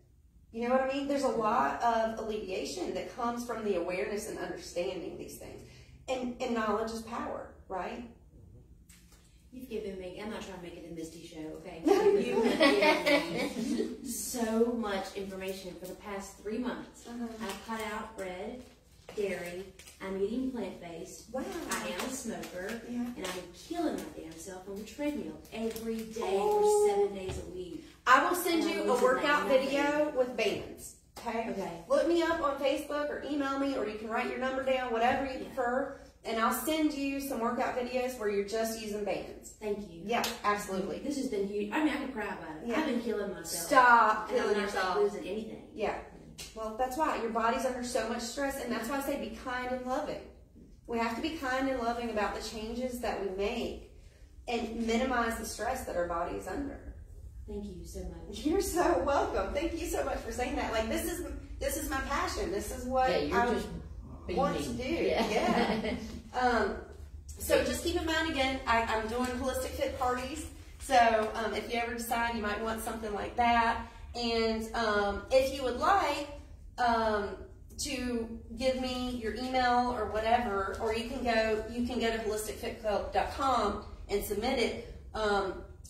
A: You know what I mean? There's a lot of alleviation that comes from the awareness and understanding these things. And knowledge is power, right?
C: You've given me, I'm not trying to make it a Misty show, okay? You have given me so much information for the past 3 months. I've cut out bread, dairy, I'm eating plant-based.
A: Wow.
C: I am a smoker,
A: Yeah.
C: and I'm killing my damn self on the treadmill every day for 7 days a week.
A: I will send you a workout video with bands. Okay?
C: Okay.
A: Look me up on Facebook or email me, or you can write your number down, whatever you prefer, and I'll send you some workout videos where you're just using bands.
C: Thank you.
A: Yeah, absolutely.
C: This has been huge. I mean, I can cry about it.
A: Yeah.
C: I've been killing myself.
A: Stop
C: And I'm
A: killing
C: not
A: yourself.
C: losing anything.
A: Yeah. Well, that's why. Your body's under so much stress, and that's why I say be kind and loving. We have to be kind and loving about the changes that we make and minimize the stress that our body is under.
C: Thank you so much.
A: You're so welcome. Thank you so much for saying that. Like, this is my passion. This is what I want to do. Yeah. So just keep in mind, again, I'm doing Holistic Fit parties. So if you ever decide you might want something like that, and if you would like to give me your email or whatever, or you can go to holisticfitclub.com and submit it.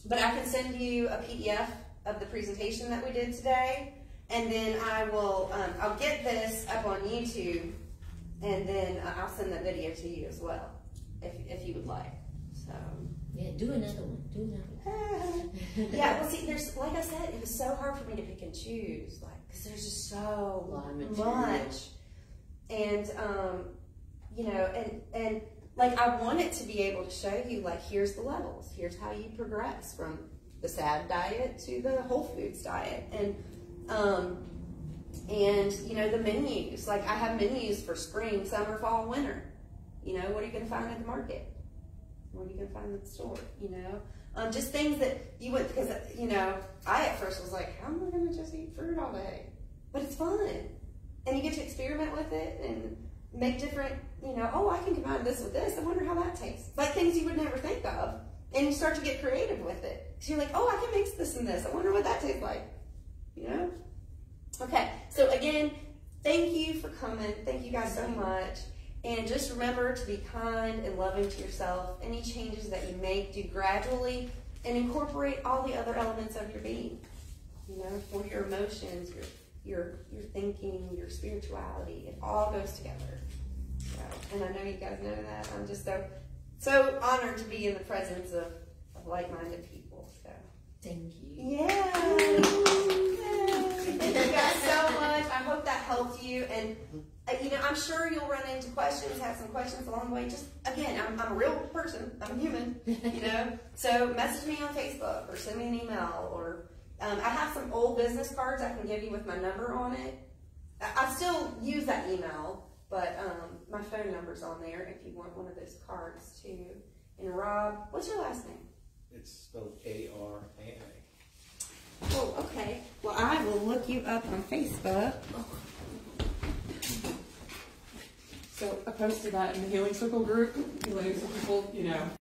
A: But I can send you a PDF of the presentation that we did today, and then I will I'll get this up on YouTube And then I'll send that video to you as well, if you would like. So.
B: Yeah, do another one. Do another one.
A: Yeah, well, see, there's, like I said, it was so hard for me to pick and choose, like, because there's just so much. And, you know, and like, I wanted to be able to show you, like, here's the levels. Here's how you progress from the SAD diet to the Whole Foods diet. And you know, the menus. Like, I have menus for spring, summer, fall, winter. You know, what are you going to find at the market? What are you going to find at the store? You know? Just things that you would, because, you know, I at first was like, how am I going to just eat fruit all day? But it's fun. And you get to experiment with it and make different, you know, oh, I can combine this with this. I wonder how that tastes. Like things you would never think of. And you start to get creative with it. So you're like, oh, I can mix this and this. I wonder what that tastes like. You know? Okay, so again, thank you for coming. Thank you guys so much. And just remember to be kind and loving to yourself. Any changes that you make, do gradually and incorporate all the other elements of your being. You know, for your emotions, your thinking, your spirituality, it all goes together. So, and I know you guys know that. I'm just so honored to be in the presence of like-minded people. So
B: Thank you.
A: yeah. Thank you guys so much. I hope that helped you. And you know, I'm sure you'll run into questions, have some questions along the way. Just again, I'm a real person. I'm human. You know, so message me on Facebook or send me an email. Or I have some old business cards I can give you with my number on it. I still use that email, but my phone number's on there if you want one of those cards too. And Rob, what's your last name?
E: It's spelled Aria.
A: Oh, okay. Well, I will look you up on Facebook.
D: So I posted that in the Healing Circle group, letting some people, you know,